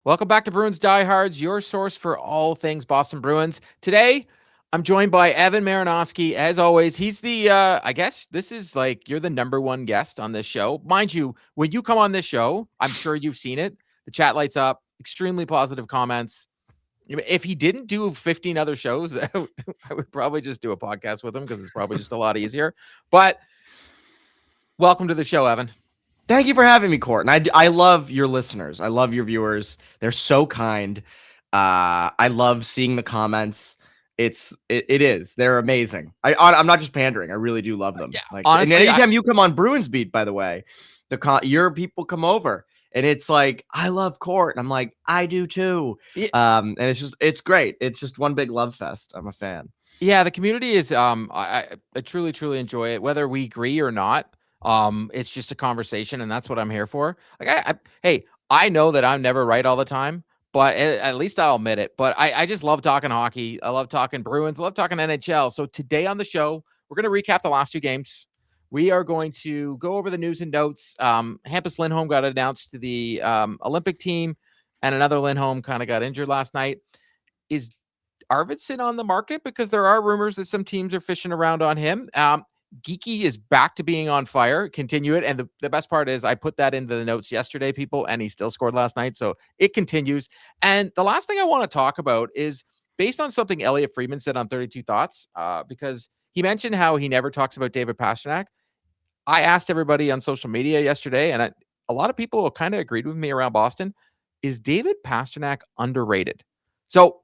Welcome back to Bruins Diehards, your source for all things Boston Bruins. Today, I'm joined by Evan Marinofsky. As always, he's the, I guess this is like, you're the number one guest on this show. Mind you, when you come on this show, I'm sure you've seen it. The chat lights up, extremely positive comments. If he didn't do 15 other shows, I would probably just do a podcast with him because it's probably just a lot easier. But welcome to the show, Evan. Thank you for having me, Court. And I love your listeners. I love your viewers. They're so kind. I love seeing the comments. It is. They're amazing. I'm not just pandering. I really do love them. Yeah, like, honestly, and anytime you come on Bruins Beat, by the way, your people come over and it's like, I love Court. And I'm like, I do too. And it's great. It's just one big love fest. I'm a fan. Yeah, the community is I truly enjoy it, whether we agree or not. It's just a conversation, and that's what I'm here for. Like, hey, I know that I'm never right all the time, but at least I'll admit it. But I just love talking hockey. I love talking Bruins. I love talking NHL. So today on the show, we're going to recap the last two games. We are going to go over the news and notes. Hampus Lindholm got announced to the Olympic team, and another Lindholm kind of got injured last night. Is Arvidsson on the market? Because there are rumors that some teams are fishing around on him. Geekie is back to being on fire. Continue it. And the best part is I put that into the notes yesterday, people, and he still scored last night. So it continues. And the last thing I want to talk about is based on something Elliot Friedman said on 32 Thoughts, because he mentioned how he never talks about David Pastrnak. I asked everybody on social media yesterday, and a lot of people kind of agreed with me around Boston. Is David Pastrnak underrated? So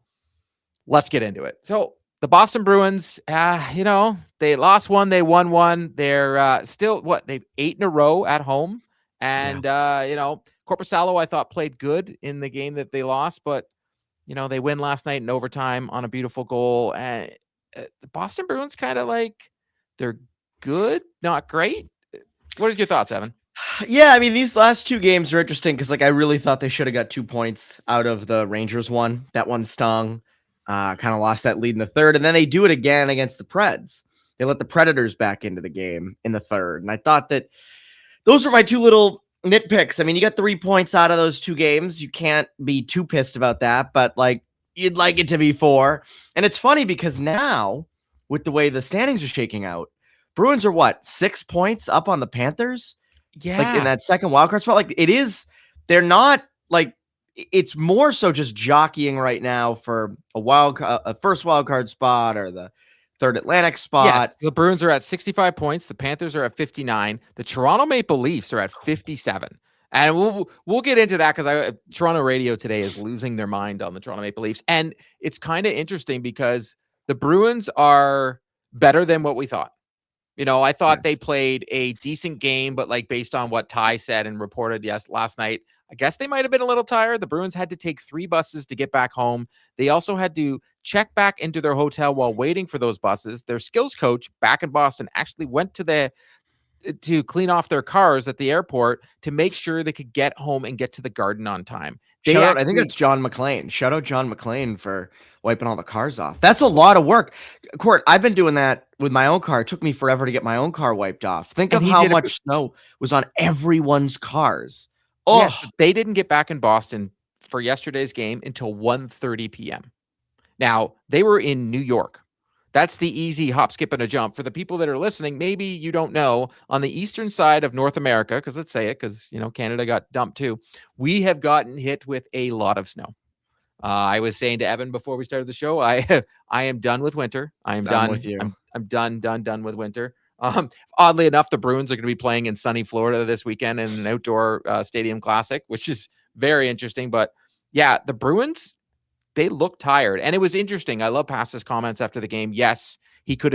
let's get into it. So the Boston Bruins, they lost one, they won one. They're still they've 8 in a row at home. And Korpisalo, I thought, played good in the game that they lost, but they win last night in overtime on a beautiful goal. And the Boston Bruins kind of they're good, not great. What are your thoughts, Evan? Yeah, I mean, these last two games are interesting because I really thought they should have got 2 points out of the Rangers one. That one stung. Kind of lost that lead in the third, and then they do it again against the Preds. They let the Predators back into the game in the third, and I thought that those were my two little nitpicks. I mean, you got 3 points out of those two games. You can't be too pissed about that, but you'd like it to be 4. And it's funny because now, with the way the standings are shaking out, Bruins are 6 points up on the Panthers? Yeah. In that second wildcard spot. They're not it's more so just jockeying right now for a first wildcard spot or the third Atlantic spot. Yes, the Bruins are at 65 points. The Panthers are at 59. The Toronto Maple Leafs are at 57. And we'll get into that because Toronto radio today is losing their mind on the Toronto Maple Leafs. And it's kind of interesting because the Bruins are better than what we thought. I thought they played a decent game, but based on what Ty said and reported last night, I guess they might have been a little tired. The Bruins had to take 3 buses to get back home. They also had to check back into their hotel while waiting for those buses. Their skills coach back in Boston actually went to clean off their cars at the airport to make sure they could get home and get to the Garden on time. I think that's John McClain. Shout out John McClain for wiping all the cars off. That's a lot of work. Court, I've been doing that with my own car. It took me forever to get my own car wiped off. Think of how much snow was on everyone's cars. Oh, yes, they didn't get back in Boston for yesterday's game until 1:30 p.m. Now, they were in New York. That's the easy hop, skip, and a jump. For the people that are listening, maybe you don't know, on the eastern side of North America, because let's say it, because, Canada got dumped too, we have gotten hit with a lot of snow. I was saying to Evan before we started the show, I am done with winter. I am done with you. I'm done with winter. Oddly enough, the Bruins are going to be playing in sunny Florida this weekend in an outdoor stadium classic, which is very interesting. But yeah, the Bruins, they look tired. And it was interesting. I love Passa's comments after the game. Yes, they could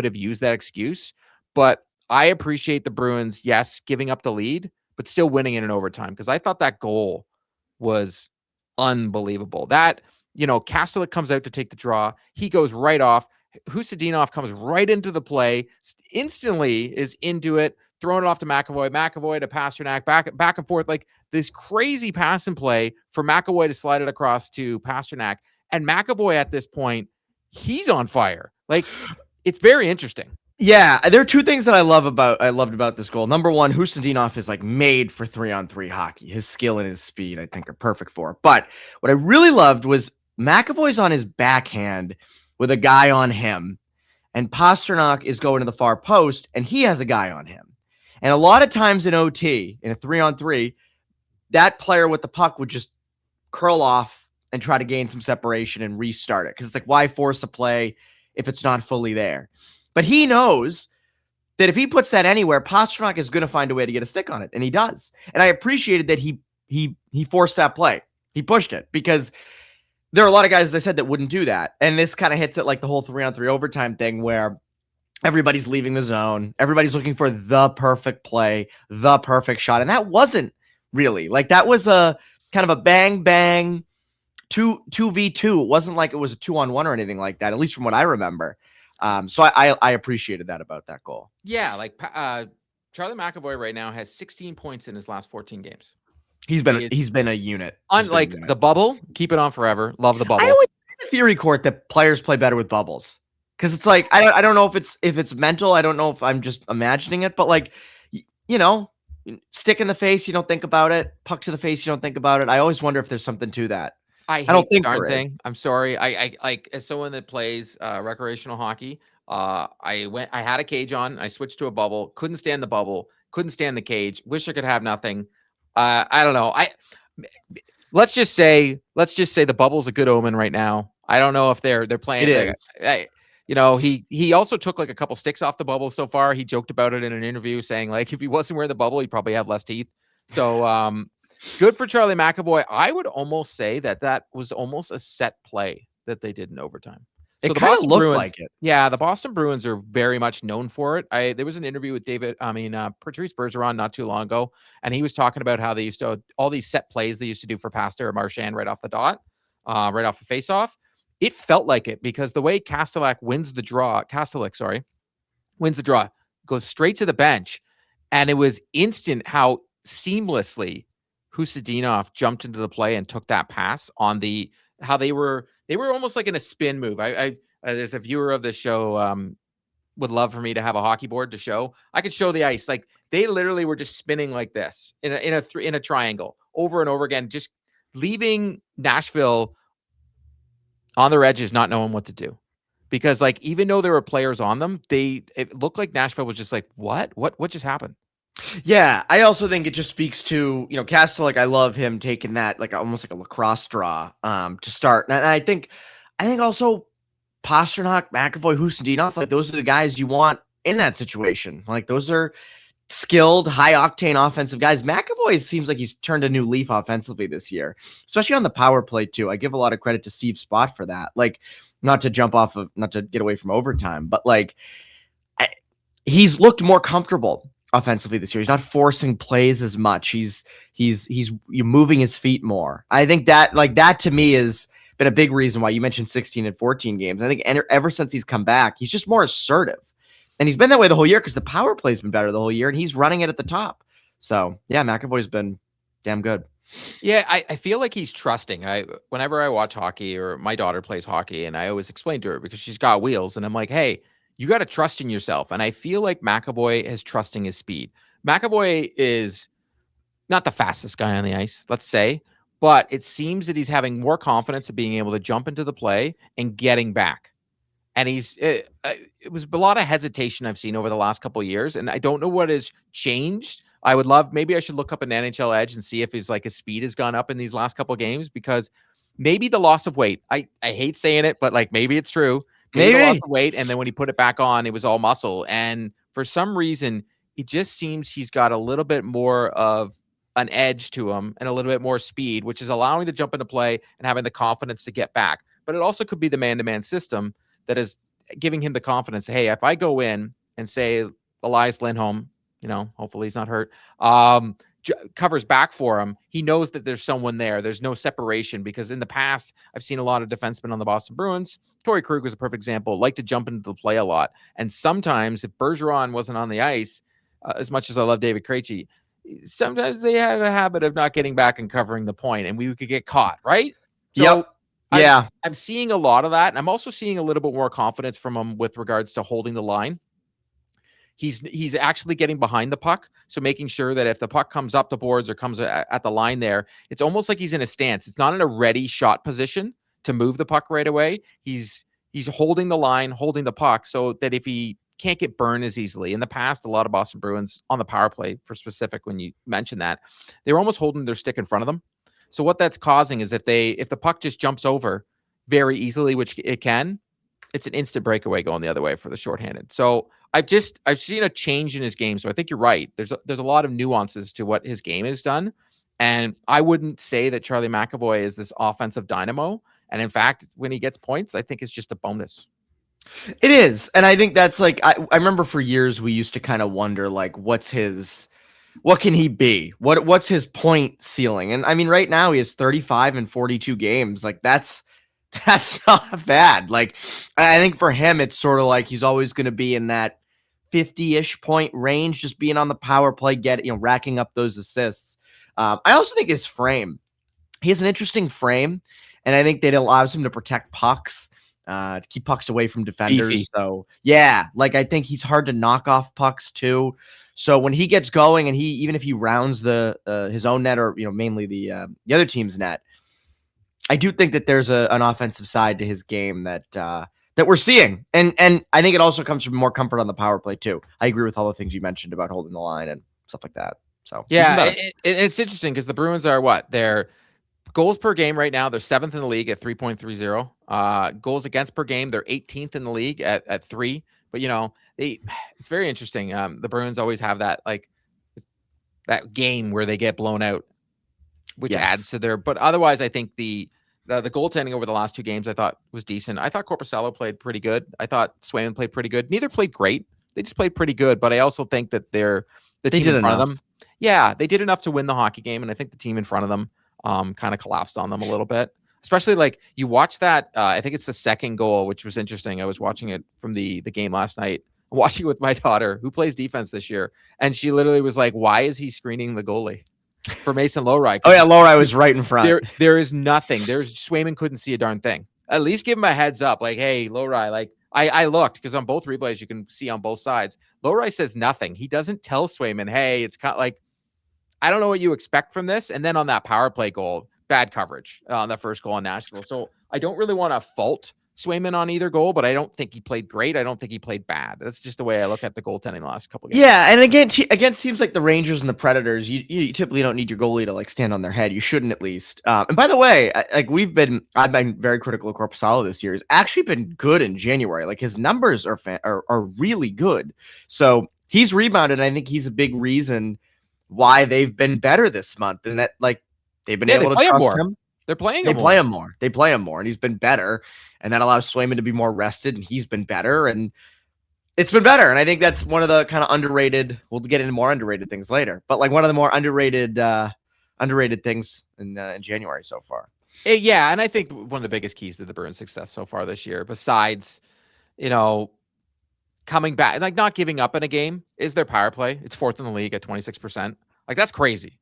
have used that excuse, but I appreciate the Bruins, yes, giving up the lead, but still winning in an overtime. Because I thought that goal was unbelievable. That, Kastelik comes out to take the draw. He goes right off. Husadinov comes right into the play, instantly is into it, throwing it off to McAvoy to Pastrnak, back and forth, this crazy pass and play for McAvoy to slide it across to Pastrnak. And McAvoy at this point, he's on fire. It's very interesting. Yeah, there are two things that I loved about this goal. Number one, Hustadinov is like made for 3-on-3 hockey. His skill and his speed, I think, are perfect for it. But what I really loved was McAvoy's on his backhand with a guy on him, and Pastrnak is going to the far post, and he has a guy on him. And a lot of times in OT, in a 3-on-3, that player with the puck would just curl off and try to gain some separation and restart it. Because it's like, why force a play if it's not fully there? But he knows that if he puts that anywhere, Pastrnak is going to find a way to get a stick on it, and he does. And I appreciated that he forced that play. He pushed it because there are a lot of guys, as I said, that wouldn't do that. And this kind of hits it like the whole 3-on-3 overtime thing where everybody's leaving the zone. Everybody's looking for the perfect play, the perfect shot. And that wasn't really like that was a kind of a bang, bang 2v2. It wasn't like it was a 2-on-1 or anything like that, at least from what I remember. So I appreciated that about that goal. Yeah, like Charlie McAvoy right now has 16 points in his last 14 games. He's been a unit. Unlike the bubble, keep it on forever. Love the bubble. I always have a theory court that players play better with bubbles because it's like I don't know if it's mental. I don't know if I'm just imagining it, but like stick in the face, you don't think about it. Puck to the face, you don't think about it. I always wonder if there's something to that. I don't think darn thing. I'm sorry. I like as someone that plays recreational hockey. I had a cage on. I switched to a bubble. Couldn't stand the bubble. Couldn't stand the cage. Wish I could have nothing. I don't know. Let's just say the bubble's a good omen right now. I don't know if they're playing. It is. He also took like a couple sticks off the bubble so far. He joked about it in an interview, saying like if he wasn't wearing the bubble, he'd probably have less teeth. So good for Charlie McAvoy. I would almost say that was almost a set play that they did in overtime. So it kind of looked like it. Yeah, the Boston Bruins are very much known for it. There was an interview with Patrice Bergeron not too long ago, and he was talking about how they used to all these set plays they used to do for Pastor or Marchand right off the dot, right off the faceoff. It felt like it because the way Castellac wins the draw, goes straight to the bench, and it was instant how seamlessly Hustadinov jumped into the play and took that pass on how they were almost like in a spin move. There's a viewer of this show would love for me to have a hockey board to show. I could show the ice. Like they literally were just spinning like this in a triangle over and over again, just leaving Nashville on their edges, not knowing what to do. Because like even though there were players on them, it looked like Nashville was just like, what just happened? Yeah, I also think it just speaks to, Castellac. I love him taking that like almost like a lacrosse draw to start. And I think also Pastrnak, McAvoy, Hustadinov, like those are the guys you want in that situation. Like those are skilled, high octane offensive guys. McAvoy seems like he's turned a new leaf offensively this year, especially on the power play too. I give a lot of credit to Steve Spott for that. Like not to get away from overtime, but like he's looked more comfortable offensively this year. He's not forcing plays as much. He's moving his feet more. I think that to me has been a big reason why you mentioned 16 and 14 games. I think ever since he's come back, he's just more assertive. And he's been that way the whole year because the power play's been better the whole year and he's running it at the top. So yeah, McAvoy's been damn good. Yeah, I feel like he's trusting. Whenever I watch hockey or my daughter plays hockey, and I always explain to her because she's got wheels, and I'm like, hey, you got to trust in yourself. And I feel like McAvoy is trusting his speed. McAvoy is not the fastest guy on the ice, let's say, but it seems that he's having more confidence of being able to jump into the play and getting back. And it was a lot of hesitation I've seen over the last couple of years, and I don't know what has changed. Maybe I should look up an NHL Edge and see if his speed has gone up in these last couple of games, because maybe the loss of weight. I hate saying it, but like maybe it's true. Maybe the loss of weight, and then when he put it back on, it was all muscle. And for some reason, it just seems he's got a little bit more of an edge to him and a little bit more speed, which is allowing to jump into play and having the confidence to get back. But it also could be the man-to-man system that is giving him the confidence. Hey, if I go in and say Elias Lindholm, hopefully he's not hurt, covers back for him, he knows that there's someone there. There's no separation, because in the past, I've seen a lot of defensemen on the Boston Bruins. Torrey Krug was a perfect example, like to jump into the play a lot. And sometimes if Bergeron wasn't on the ice, as much as I love David Krejci, sometimes they had a habit of not getting back and covering the point, and we could get caught, right? So yep. Yeah. I'm seeing a lot of that. And I'm also seeing a little bit more confidence from him with regards to holding the line. He's actually getting behind the puck, so making sure that if the puck comes up the boards or comes at the line there, it's almost like he's in a stance. It's not in a ready shot position to move the puck right away. He's holding the line, holding the puck, so that if he can't get burned as easily. In the past, a lot of Boston Bruins on the power play, for specific, when you mentioned that, they were almost holding their stick in front of them. So what that's causing is if the puck just jumps over very easily, which it can, it's an instant breakaway going the other way for the shorthanded. So I've seen a change in his game. So I think you're right. There's a lot of nuances to what his game has done. And I wouldn't say that Charlie McAvoy is this offensive dynamo. And in fact, when he gets points, I think it's just a bonus. It is. And I think that's like, I remember for years we used to kind of wonder, like, what can he be? What's his point ceiling? And I mean, right now he has 35 and 42 games. Like, that's not bad. Like, I think for him, it's sort of like he's always going to be in that 50-ish point range, just being on the power play, racking up those assists. I also think his frame, he has an interesting frame, and I think that it allows him to protect pucks, to keep pucks away from defenders. Beefy. So yeah, like, I think he's hard to knock off pucks too. So when he gets going, and even if he rounds his own net, or mainly the other team's net, I do think that there's an offensive side to his game that we're seeing, and I think it also comes from more comfort on the power play too. I agree with all the things you mentioned about holding the line and stuff like that. So yeah, it's interesting because the Bruins are their goals per game right now. They're 7th in the league at 3.30. Goals against per game, they're 18th in the league at 3. But it's very interesting. The Bruins always have that game where they get blown out, which adds to their. But otherwise, I think the goaltending over the last 2 games I thought was decent. I thought Korpisalo played pretty good. I thought Swayman played pretty good. Neither played great. They just played pretty good. But I also think that the team in front of them. Yeah, they did enough to win the hockey game, and I think the team in front of them kind of collapsed on them a little bit. Especially like you watch that. I think it's the second goal, which was interesting. I was watching it from the game last night. Watching it with my daughter, who plays defense this year, and she literally was like, "Why is he screening the goalie for Mason Lowry?" Oh yeah, Lowry was right in front. There is nothing. Swayman couldn't see a darn thing. At least give him a heads up, like, "Hey, Lowry." Like I looked because on both replays you can see on both sides. Lowry says nothing. He doesn't tell Swayman, "Hey, it's kind of like I don't know what you expect from this." And then on that power play goal, bad coverage on the first goal in Nashville. So I don't really want to fault Swayman on either goal, but I don't think he played great. I don't think he played bad. That's just the way I look at the goaltending the last couple of games. Yeah, and again, against teams like the Rangers and the Predators, you typically don't need your goalie to like stand on their head. You shouldn't, at least. And by the way, I've been very critical of Korpisalo this year. He's actually been good in January. Like, his numbers are really good. So he's rebounded. And I think he's a big reason why they've been better this month, and that they've been able to trust him. They're playing him. They play him more. They play him more, and he's been better. And that allows Swayman to be more rested, and he's been better, and it's been better. And I think that's one of the kind of underrated. We'll get into more underrated things later, but like one of the more underrated things in January so far. Yeah, and I think one of the biggest keys to the Bruins' success so far this year, besides coming back, like not giving up in a game, is their power play. It's 4th in the league at 26%. Like, that's crazy.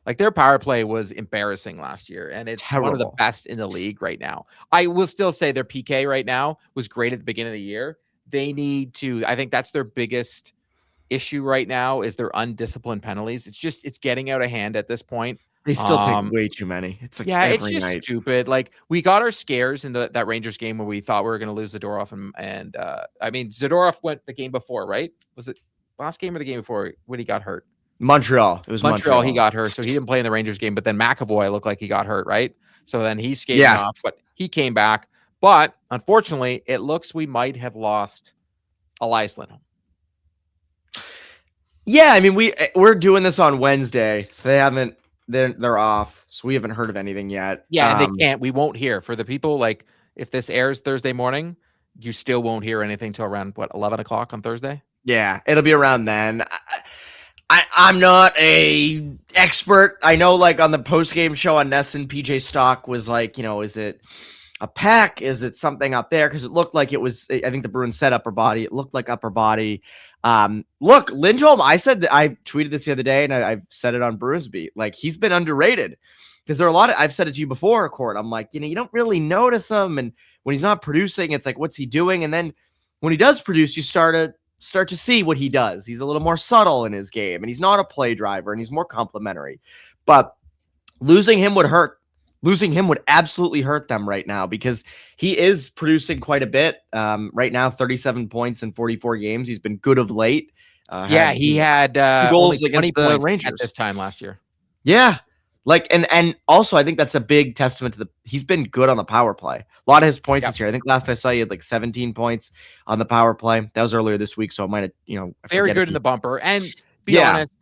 Like, their power play was embarrassing last year, and it's one of the best in the league right now. I will still say their PK right now was great at the beginning of the year. They need to, I think that's their biggest issue right now, is their undisciplined penalties. It's getting out of hand at this point. They still take way too many. It's like it's just stupid. Like, we got our scares in that Rangers game where we thought we were going to lose Zadorov, and I mean, Zadorov went the game before, right? Was it last game or the game before when he got hurt? Montreal. It was Montreal. He got hurt, so he didn't play in the Rangers game. But then McAvoy looked like he got hurt, right? So then he skated off, but he came back. But unfortunately, it looks we might have lost Elias Lindholm. Yeah, I mean, we're doing this on Wednesday, so they haven't. They're off, so we haven't heard of anything yet. Yeah, and they can't. We won't hear for the people. Like, if this airs Thursday morning, you still won't hear anything till around 11 o'clock on Thursday. Yeah, it'll be around then. I'm not a expert. I know, like, on the post-game show on Nesson, PJ Stock was like, is it a pec? Is it something up there? Because it looked like it was, I think the Bruins said upper body. It looked like upper body. Look, Lindholm, I tweeted this the other day, and I've said it on Bruins Beat. Like, he's been underrated. Because there are a lot of, I've said it to you before, Court. I'm like, you don't really notice him. And when he's not producing, it's like, what's he doing? And then when he does produce, you start to start to see what he does. He's a little more subtle in his game, and he's not a play driver, and he's more complimentary. But losing him would hurt. Losing him would absolutely hurt them right now because he is producing quite a bit. Right now, 37 points in 44 games. He's been good of late. He had goals only 20 against the points Rangers at this time last year. Yeah. Like, and also I think that's a big testament to he's been good on the power play. A lot of his points this year. I think last I saw he had like 17 points on the power play. That was earlier this week, so it might have, very good in the bumper. And be honest,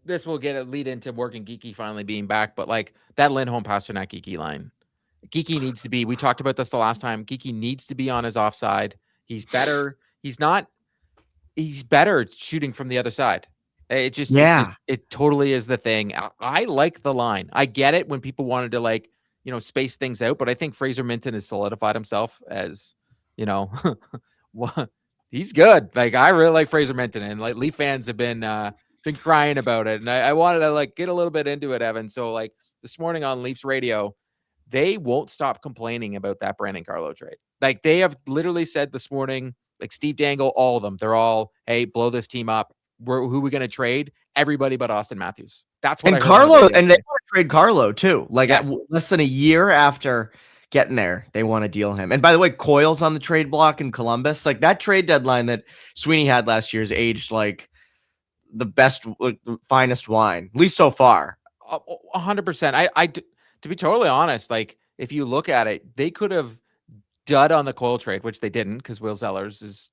this will lead into Morgan Geekie finally being back, but like that Lindholm Pastrnak Geekie line. Geekie needs to be, we talked about this the last time. Geekie needs to be on his offside. He's better. He's better shooting from the other side. It totally is the thing. I like the line. I get it when people wanted to space things out, but I think Fraser Minten has solidified himself as, he's good. Like I really like Fraser Minten, and like Leaf fans have been crying about it. And I wanted to get a little bit into it, Evan. So like this morning on Leafs radio, they won't stop complaining about that Brandon Carlo trade. Like they have literally said this morning, like Steve Dangle, all of them, they're all, hey, blow this team up. Who are we going to trade? Everybody but Austin Matthews. That's what and Carlo, and they want to trade Carlo too. Like less than a year after getting there, they want to deal him. And by the way, Coyle's on the trade block in Columbus. Like that trade deadline that Sweeney had last year is aged like the best, the finest wine, at least so far. 100%. To be totally honest, like if you look at it, they could have dud on the Coyle trade, which they didn't because Will Zellers is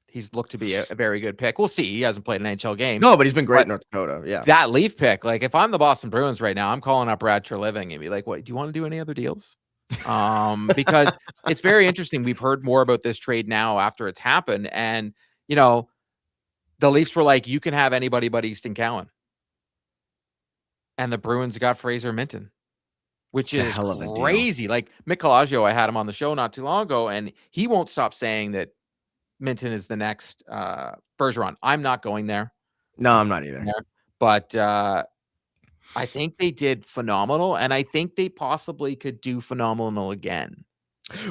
he's looked to be a very good pick. We'll see. He hasn't played an NHL game. No, but he's been great in North Dakota. Yeah. That Leaf pick, like if I'm the Boston Bruins right now, I'm calling up Brad Treliving and be like, what, do you want to do any other deals? Because it's very interesting. We've heard more about this trade now after it's happened. And, the Leafs were like, you can have anybody but Easton Cowan. And the Bruins got Fraser Minten, which is crazy. Like Mick Colagio, I had him on the show not too long ago, and he won't stop saying that Minten is the next Bergeron. I'm not going there. No, I'm not either. But I think they did phenomenal, and I think they possibly could do phenomenal again.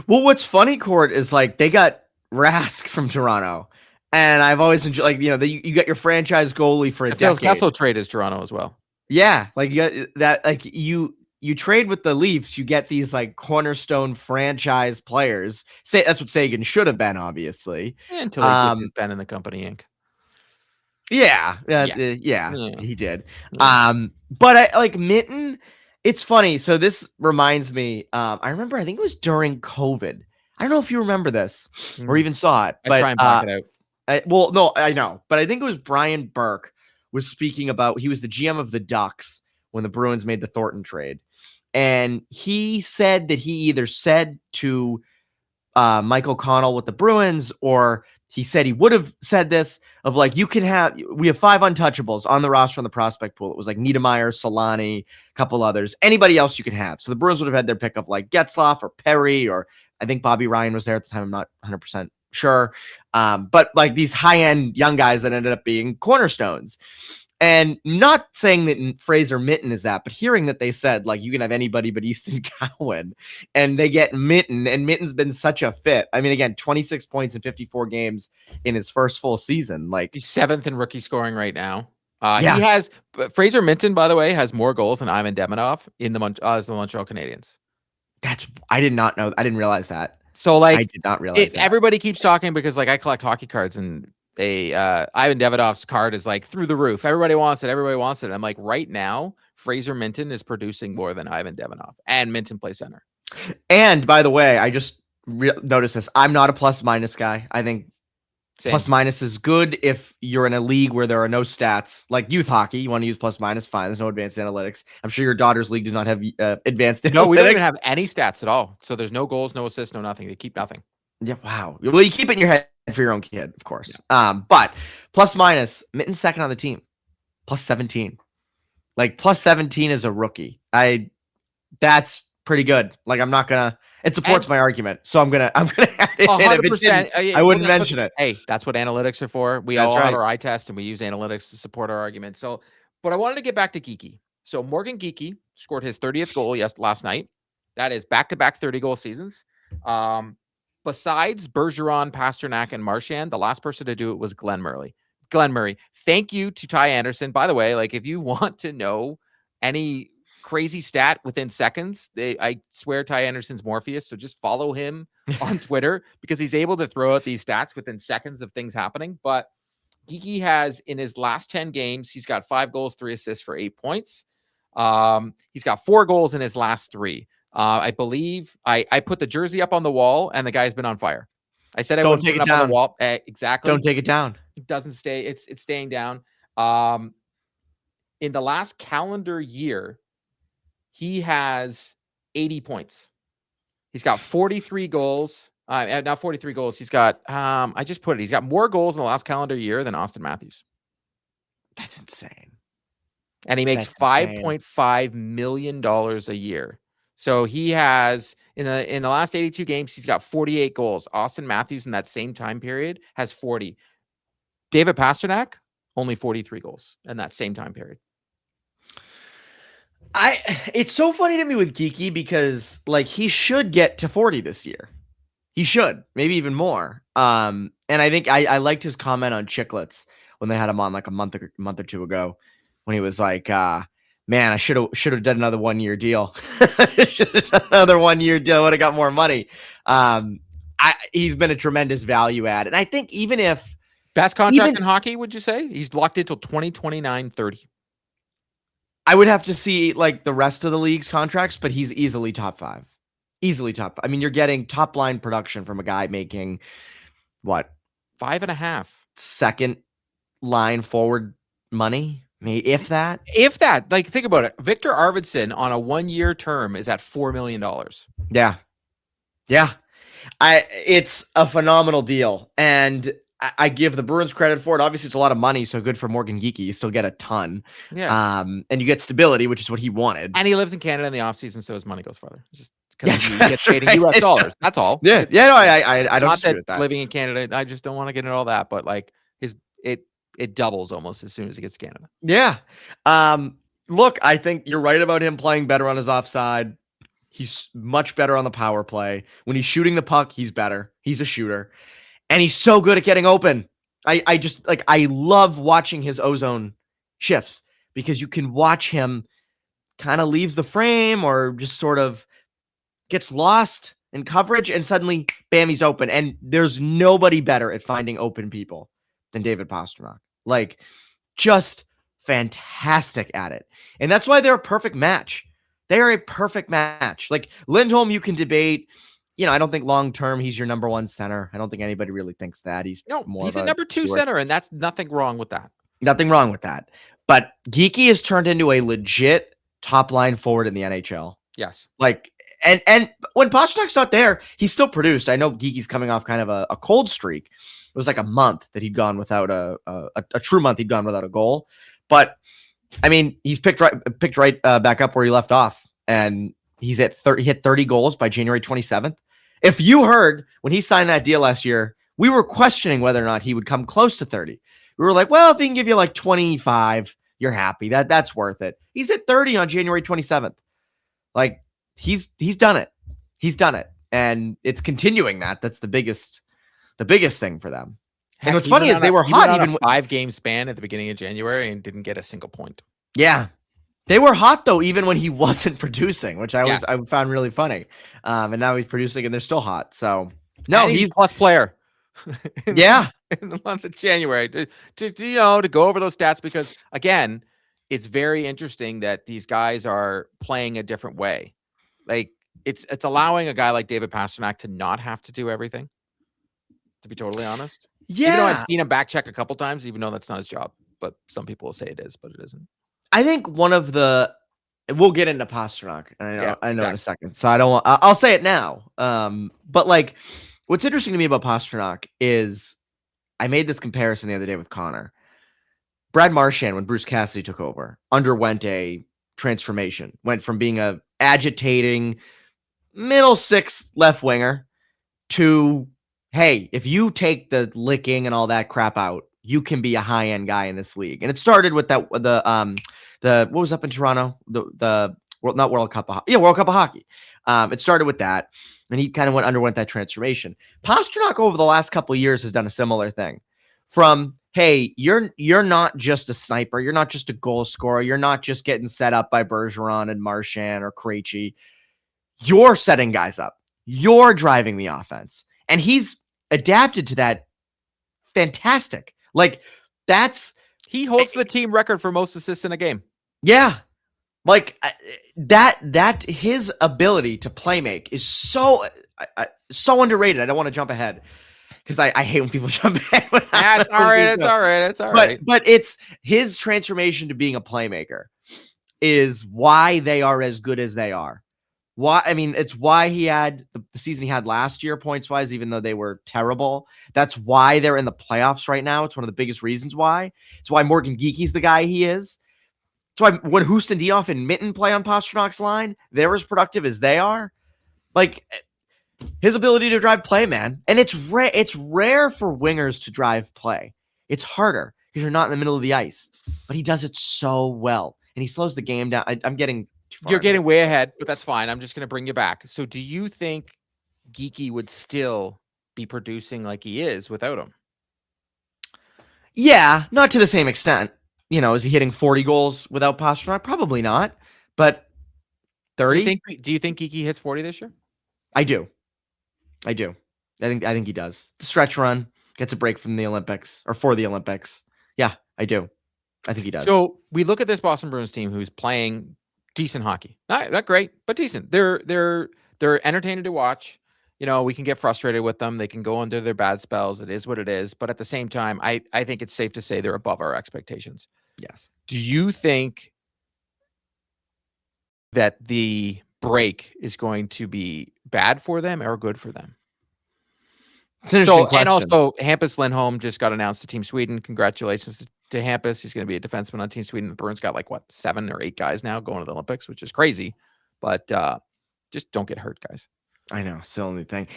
Well, what's funny, Court, is like they got Rask from Toronto, and I've always enjoyed you got your franchise goalie for a decade. Kessel trade is Toronto as well. Yeah, like you got that. Like you trade with the Leafs, you get these like cornerstone franchise players. That's what Sagan should have been, obviously, until he's been in the company Inc. Yeah, he did. But I like Minten. It's funny. So this reminds me. I remember. I think it was during COVID. I don't know if you remember this or even saw it. I try and block it out. Well, no, I know, but I think it was Brian Burke was speaking about. He was the GM of the Ducks when the Bruins made the Thornton trade, and he said that he either said to Michael Connell with the Bruins, or he said he would have said this of like, we have 5 untouchables on the roster on the prospect pool. It was like Niedermeyer, Solani, a couple others, anybody else you could have. So the Bruins would have had their pick of like Getzlaf or Perry, or I think Bobby Ryan was there at the time. I'm not 100% sure. But like these high-end young guys that ended up being cornerstones. And not saying that Fraser Minten is that, but hearing that they said, like, you can have anybody but Easton Cowan, and they get Minten, and Minten's been such a fit. I mean, again, 26 points in 54 games in his first full season. Like, he's 7th in rookie scoring right now. He has, Fraser Minten, by the way, has more goals than Ivan Demidov as the Montreal Canadiens. I did not know. I didn't realize that. So, like, I did not realize that. Everybody keeps talking because, like, I collect hockey cards, and Ivan Davidov's card is like through the roof. Everybody wants it. I'm like, right now, Fraser Minten is producing more than Ivan Demidov, and Minten plays center. And by the way, I just noticed this. I'm not a plus minus guy. I think plus minus is good if you're in a league where there are no stats, like youth hockey. You want to use plus minus, fine. There's no advanced analytics. I'm sure your daughter's league does not have advanced analytics. No, we don't even have any stats at all. So there's no goals, no assists, no nothing. They keep nothing. Yeah, wow. Well, you keep it in your head for your own kid, of course. Yeah. But plus minus, Minten's second on the team, plus 17. Like plus 17 as a rookie. That's pretty good. Like I'm not gonna. It supports my argument, so I'm gonna add it. 100%. I wouldn't mention it. Hey, that's what analytics are for. We all have our eye test, and we use analytics to support our argument. So, but I wanted to get back to Geekie. So Morgan Geekie scored his 30th goal last night. That is back-to-back 30-goal seasons. besides Bergeron, Pastrnak, and Marchand, the last person to do it was Glenn Murray. Glenn Murray. Thank you to Ty Anderson. By the way, like if you want to know any crazy stat within seconds, I swear Ty Anderson's Morpheus. So just follow him on Twitter because he's able to throw out these stats within seconds of things happening. But Geekie has in his last 10 games, he's got 5 goals, 3 assists for 8 points. He's got 4 goals in his last 3. I believe I put the jersey up on the wall and the guy's been on fire. I said I wouldn't put it up on the wall. Exactly. Don't take it down. It doesn't stay. It's staying down. In the last calendar year, he has 80 points. He's got 43 goals. Not 43 goals. He's got, I just put it, he's got more goals in the last calendar year than Austin Matthews. That's insane. And he makes $5.5 million a year. So he has, in the last 82 games, he's got 48 goals. Austin Matthews in that same time period has 40. David Pastrnak, only 43 goals in that same time period. It's so funny to me with Geekie because like he should get to 40 this year. He should, maybe even more. And I think I liked his comment on Chicklets when they had him on like a month or two ago, when he was like, man, I should have done another 1-year deal. Should have done another 1-year deal. Would have got more money. He's been a tremendous value add. And I think even if best contract in hockey, would you say? He's locked into 2029-30. I would have to see like the rest of the league's contracts, but he's easily top 5. Easily top 5. I mean, you're getting top line production from a guy making what? 5.5. Second line forward money. Maybe if that. Like think about it. Victor Arvidsson on a 1-year term is at $4 million. Yeah. It's a phenomenal deal. And I give the Bruins credit for it. Obviously, it's a lot of money, so good for Morgan Geekie. You still get a ton. Yeah. And you get stability, which is what he wanted. And he lives in Canada in the offseason, so his money goes farther. Just because he gets paid in US dollars. That's all. Yeah. No, I don't disagree with that. Living in Canada, I just don't want to get into all that. But like it doubles almost as soon as he gets to Canada. Yeah. Look, I think you're right about him playing better on his offside. He's much better on the power play. When he's shooting the puck, he's better. He's a shooter. And he's so good at getting open. I just like, I love watching his ozone shifts because you can watch him kind of leaves the frame or just sort of gets lost in coverage and suddenly, bam, he's open. And there's nobody better at finding open people than David Pastrnak. Like, just fantastic at it. And that's why they're a perfect match. They are a perfect match. Like, Lindholm, you can debate. You know, I don't think long-term he's your number 1 center. I don't think anybody really thinks that. He's a number 2 center, and that's nothing wrong with that. Nothing wrong with that. But Geekie has turned into a legit top-line forward in the NHL. Yes. Like, and when Pastrnak's not there, he's still produced. I know Geekie's coming off kind of a cold streak. It was like a month that he'd gone without a true month. He'd gone without a goal. But, I mean, he's picked right back up where he left off. And he's at he hit 30 goals by January 27th. If you heard when he signed that deal last year, we were questioning whether or not he would come close to 30. We were like, well, if he can give you like 25, you're happy. That's worth it. He's at 30 on January 27th. Like, he's done it. He's done it. And it's continuing that. That's the biggest thing for them. Heck, and what's funny is they were hot even a 5-game span at the beginning of January and didn't get a single point. Yeah. They were hot though, even when he wasn't producing, which I found really funny. And now he's producing and they're still hot. So no, he's plus player. In the month of January to go over those stats, because again, it's very interesting that these guys are playing a different way. Like it's allowing a guy like David Pastrnak to not have to do everything, to be totally honest. Yeah. Even though I've seen him back check a couple times, even though that's not his job, but some people will say it is, but it isn't. I think we'll get into Pastrnak, and I know exactly. in a second, so I don't want. I'll say it now. But like, what's interesting to me about Pastrnak is, I made this comparison the other day with Connor. Brad Marchand, when Bruce Cassidy took over, underwent a transformation. Went from being a agitating middle 6 left winger to, hey, if you take the licking and all that crap out, you can be a high-end guy in this league. And it started with the what was up in Toronto? The not World Cup of Hockey. Yeah, World Cup of Hockey. It started with that, and he kind of underwent that transformation. Pastrnak over the last couple of years has done a similar thing. From, hey, you're not just a sniper, you're not just a goal scorer, you're not just getting set up by Bergeron and Marchand or Krejci. You're setting guys up. You're driving the offense. And he's adapted to that. Fantastic. Like, he holds the team record for most assists in a game. Yeah. Like that his ability to play make is so underrated. I don't want to jump ahead because I hate when people jump ahead. It's all right. It's all right. But it's his transformation to being a playmaker is why they are as good as they are. Why? I mean, it's why he had the season he had last year, points wise, even though they were terrible. That's why they're in the playoffs right now. It's one of the biggest reasons why. It's why Morgan Geekie's the guy he is. It's why when Houston Diehoff and Mitten play on Pasternak's line, they're as productive as they are. Like, his ability to drive play, man. And it's rare for wingers to drive play. It's harder because you're not in the middle of the ice. But he does it so well. And he slows the game down. I'm getting too far. You're getting way ahead, but that's fine. I'm just going to bring you back. So do you think Geekie would still be producing like he is without him? Yeah, not to the same extent. You know, is he hitting 40 goals without Pastrnak? Probably not. But 30? Do you think Geekie hits 40 this year? I do. I think he does. The stretch run, gets a break from the Olympics or for the Olympics. Yeah, I do. I think he does. So we look at this Boston Bruins team who's playing decent hockey. Not great, but decent. They're entertaining to watch. You know, we can get frustrated with them. They can go under their bad spells. It is what it is. But at the same time, I think it's safe to say they're above our expectations. Yes. Do you think that the break is going to be bad for them or good for them? It's an interesting question. And also, Hampus Lindholm just got announced to Team Sweden. Congratulations to Hampus. He's going to be a defenseman on Team Sweden. The Bruins got 7 or 8 guys now going to the Olympics, which is crazy. But just don't get hurt, guys. I know. It's the only thing.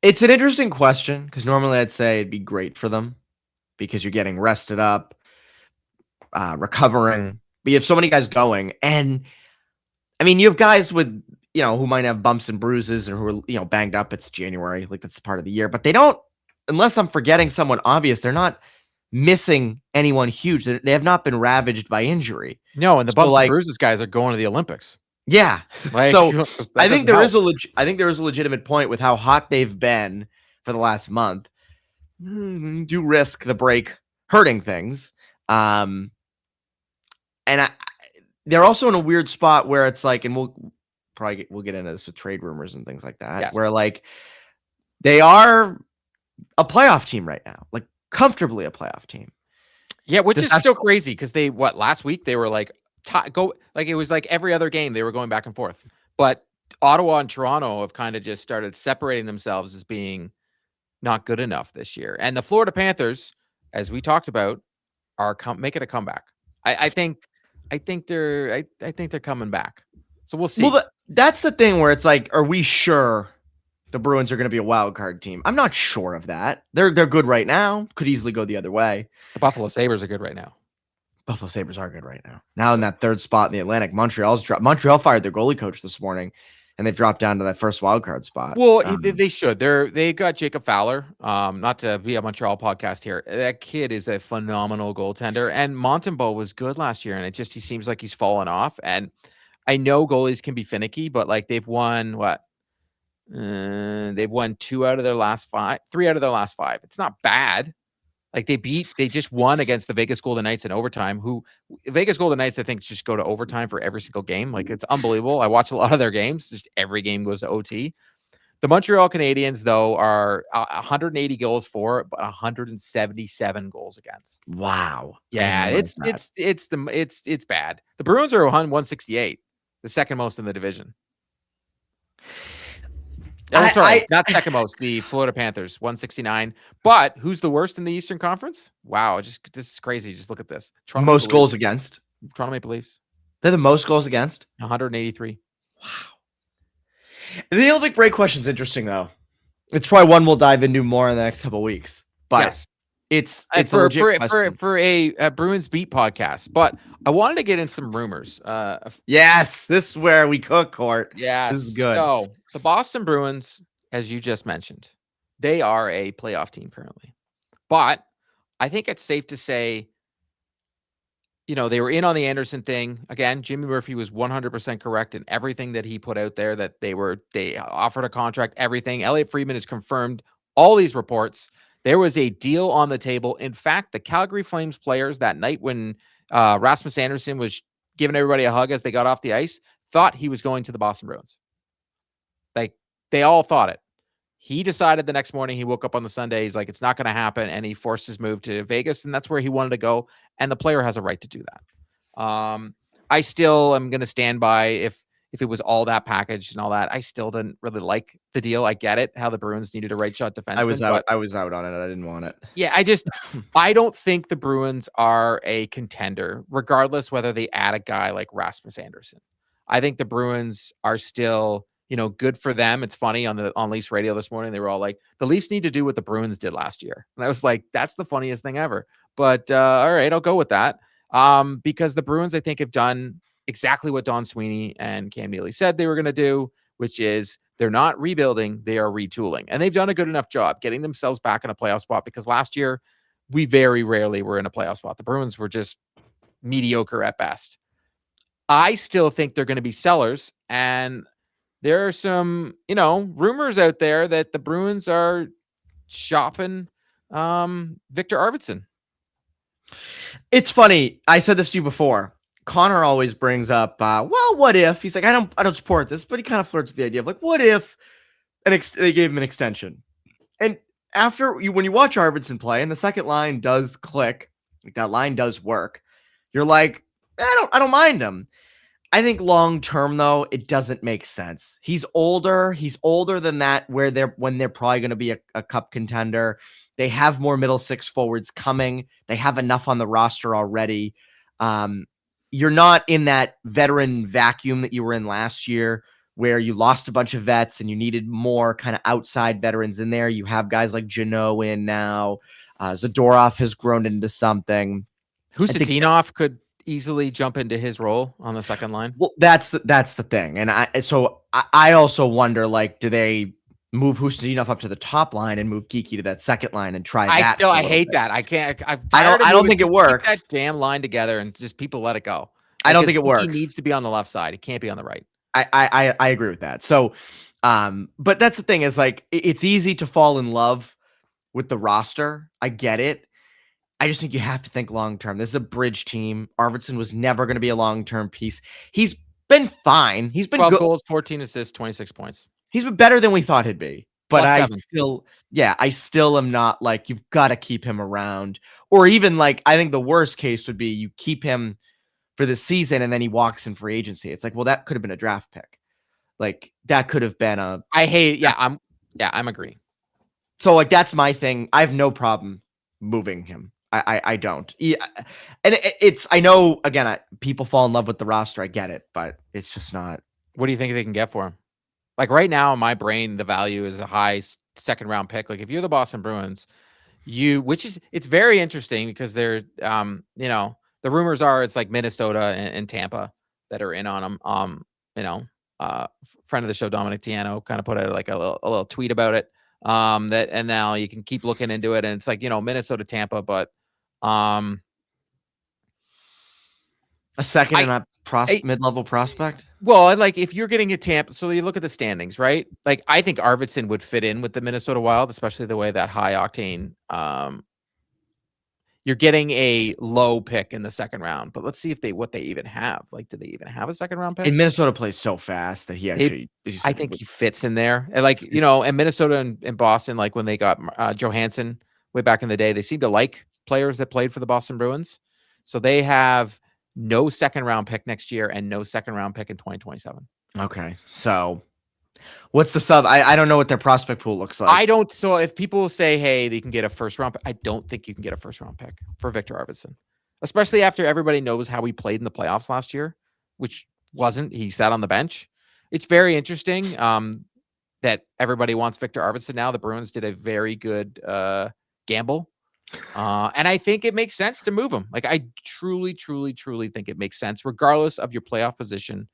It's an interesting question because normally I'd say it'd be great for them because you're getting rested up, recovering. But you have so many guys going. And I mean, you have guys with, who might have bumps and bruises or who are, banged up. It's January. Like, that's part of the year. But they don't, unless I'm forgetting someone obvious, they're not missing anyone huge. They have not been ravaged by injury. No, and the bumps and bruises guys are going to the Olympics. Yeah. So I think there is a legitimate point with how hot they've been for the last month. Do risk the break hurting things. And they're also in a weird spot where it's like, and we'll get into this with trade rumors and things like that, yes, where they are a playoff team right now, comfortably a playoff team. Yeah, which is still crazy because last week they were it was like every other game they were going back and forth. But Ottawa and Toronto have kind of just started separating themselves as being not good enough this year. And the Florida Panthers, as we talked about, are making a comeback. I think they're coming back. So we'll see. Well, that's the thing where it's are we sure the Bruins are going to be a wild card team? I'm not sure of that. They're good right now. Could easily go the other way. The Buffalo Sabres are good right now. Buffalo Sabres are good right now. Now in that third spot in the Atlantic, Montreal fired their goalie coach this morning, and they've dropped down to that first wild card spot. Well, they should. They got Jacob Fowler. Not to be a Montreal podcast here. That kid is a phenomenal goaltender, and Montembeault was good last year, and he seems like he's fallen off. And I know goalies can be finicky, but they've won what? They've won 3 out of their last 5. It's not bad. They just won against the Vegas Golden Knights in overtime. Who Vegas Golden Knights, I think, just go to overtime for every single game. It's unbelievable. I watch a lot of their games. Just every game goes to OT. The Montreal Canadiens, though, are 180 goals for, but 177 goals against. Wow. Yeah, it's bad. The Bruins are 168, the second most in the division. Not second most. The Florida Panthers, 169. But who's the worst in the Eastern Conference? Wow, this is crazy. Just look at this. Most goals against. Toronto Maple Leafs. They're the most goals against? 183. Wow. The Olympic break question's interesting, though. It's probably one we'll dive into more in the next couple of weeks. But It's a legit question. For a Bruins beat podcast. But I wanted to get in some rumors. Yes, this is where we cook, Court. Yes. This is good. So the Boston Bruins, as you just mentioned, they are a playoff team currently. But I think it's safe to say, they were in on the Anderson thing. Again, Jimmy Murphy was 100% correct in everything that he put out there, that they offered a contract, everything. Elliot Friedman has confirmed all these reports. There was a deal on the table. In fact, the Calgary Flames players that night when Rasmus Anderson was giving everybody a hug as they got off the ice thought he was going to the Boston Bruins. Like, they all thought it. He decided the next morning, he woke up on the Sunday, he's like, it's not going to happen. And he forced his move to Vegas, and that's where he wanted to go. And the player has a right to do that. I still am going to stand by if it was all that package and all that. I still didn't really like the deal. I get it, how the Bruins needed a right shot defenseman. I was out on it. I didn't want it. Yeah, I don't think the Bruins are a contender, regardless whether they add a guy like Rasmus Anderson. I think the Bruins are still, good for them. It's funny on Leafs radio this morning, they were all like, the Leafs need to do what the Bruins did last year. And I was like, that's the funniest thing ever. But all right, I'll go with that. Because the Bruins, I think, have done exactly what Don Sweeney and Cam Neely said they were going to do, which is they're not rebuilding, they are retooling. And they've done a good enough job getting themselves back in a playoff spot, because last year we very rarely were in a playoff spot. The Bruins were just mediocre at best. I still think they're going to be sellers, and there are some, rumors out there that the Bruins are shopping Victor Arvidsson. It's funny. I said this to you before. Connor always brings up, well, what if? He's like, I don't support this, but he kind of flirts with the idea of like, what if they gave him an extension? And when you watch Arvidsson play and the second line does click, like that line does work, you're like, I don't mind him. I think long term though, it doesn't make sense. He's older. He's older than that, when they're probably going to be a cup contender. They have more middle six forwards coming. They have enough on the roster already. You're not in that veteran vacuum that you were in last year, where you lost a bunch of vets and you needed more kind of outside veterans in there. You have guys like Janot in now. Zadorov has grown into something. Husadinov could easily jump into his role on the second line. Well, that's the thing. And I also wonder, like, do they move Husadinov up to the top line and move Geekie to that second line and try that? I hate that. I can't. I don't think it works. Keep that damn line together and just people let it go. I don't think it works. He needs to be on the left side. It can't be on the right. I agree with that. So, but that's the thing, is like, it's easy to fall in love with the roster. I get it. I just think you have to think long-term. This is a bridge team. Arvidsson was never going to be a long-term piece. He's been fine. He's been 12 good. goals, 14 assists, 26 points. He's been better than we thought he'd be. But I 7. still am not like, you've got to keep him around. Or even like, I think the worst case would be you keep him for the season and then he walks in free agency. It's like, well, that could have been a draft pick. Like, that could have been I'm agreeing. So like, that's my thing. I have no problem moving him. I don't. Yeah. And I know, again, people fall in love with the roster. I get it, but it's just not. What do you think they can get for him? Like, right now in my brain, the value is a high second round pick. Like, if you're the Boston Bruins, it's very interesting, because they're, the rumors are it's like Minnesota and Tampa that are in on him. Friend of the show, Dominic Tiano, kind of put out like a little tweet about it. And now you can keep looking into it, and it's like, Minnesota, Tampa, but a second and a mid-level prospect. Well, like, if you're getting a Tampa, so you look at the standings, right? Like, I think Arvidsson would fit in with the Minnesota Wild, especially the way that high octane. You're getting a low pick in the second round, but let's see what they even have. Like, do they even have a second round pick? And Minnesota plays so fast that I think he fits in there. And like, and Minnesota and Boston, like when they got Johansson way back in the day, they seem to like players that played for the Boston Bruins. So they have no second round pick next year and no second round pick in 2027. Okay. So what's the sub? I don't know what their prospect pool looks like. So if people say, hey, they can get a first round pick, I don't think you can get a first round pick for Victor Arvidsson, especially after everybody knows how he played in the playoffs last year, which he sat on the bench. It's very interesting that everybody wants Victor Arvidsson now. The Bruins did a very good gamble. And I think it makes sense to move him. Like, I truly, truly, truly think it makes sense, regardless of your playoff position,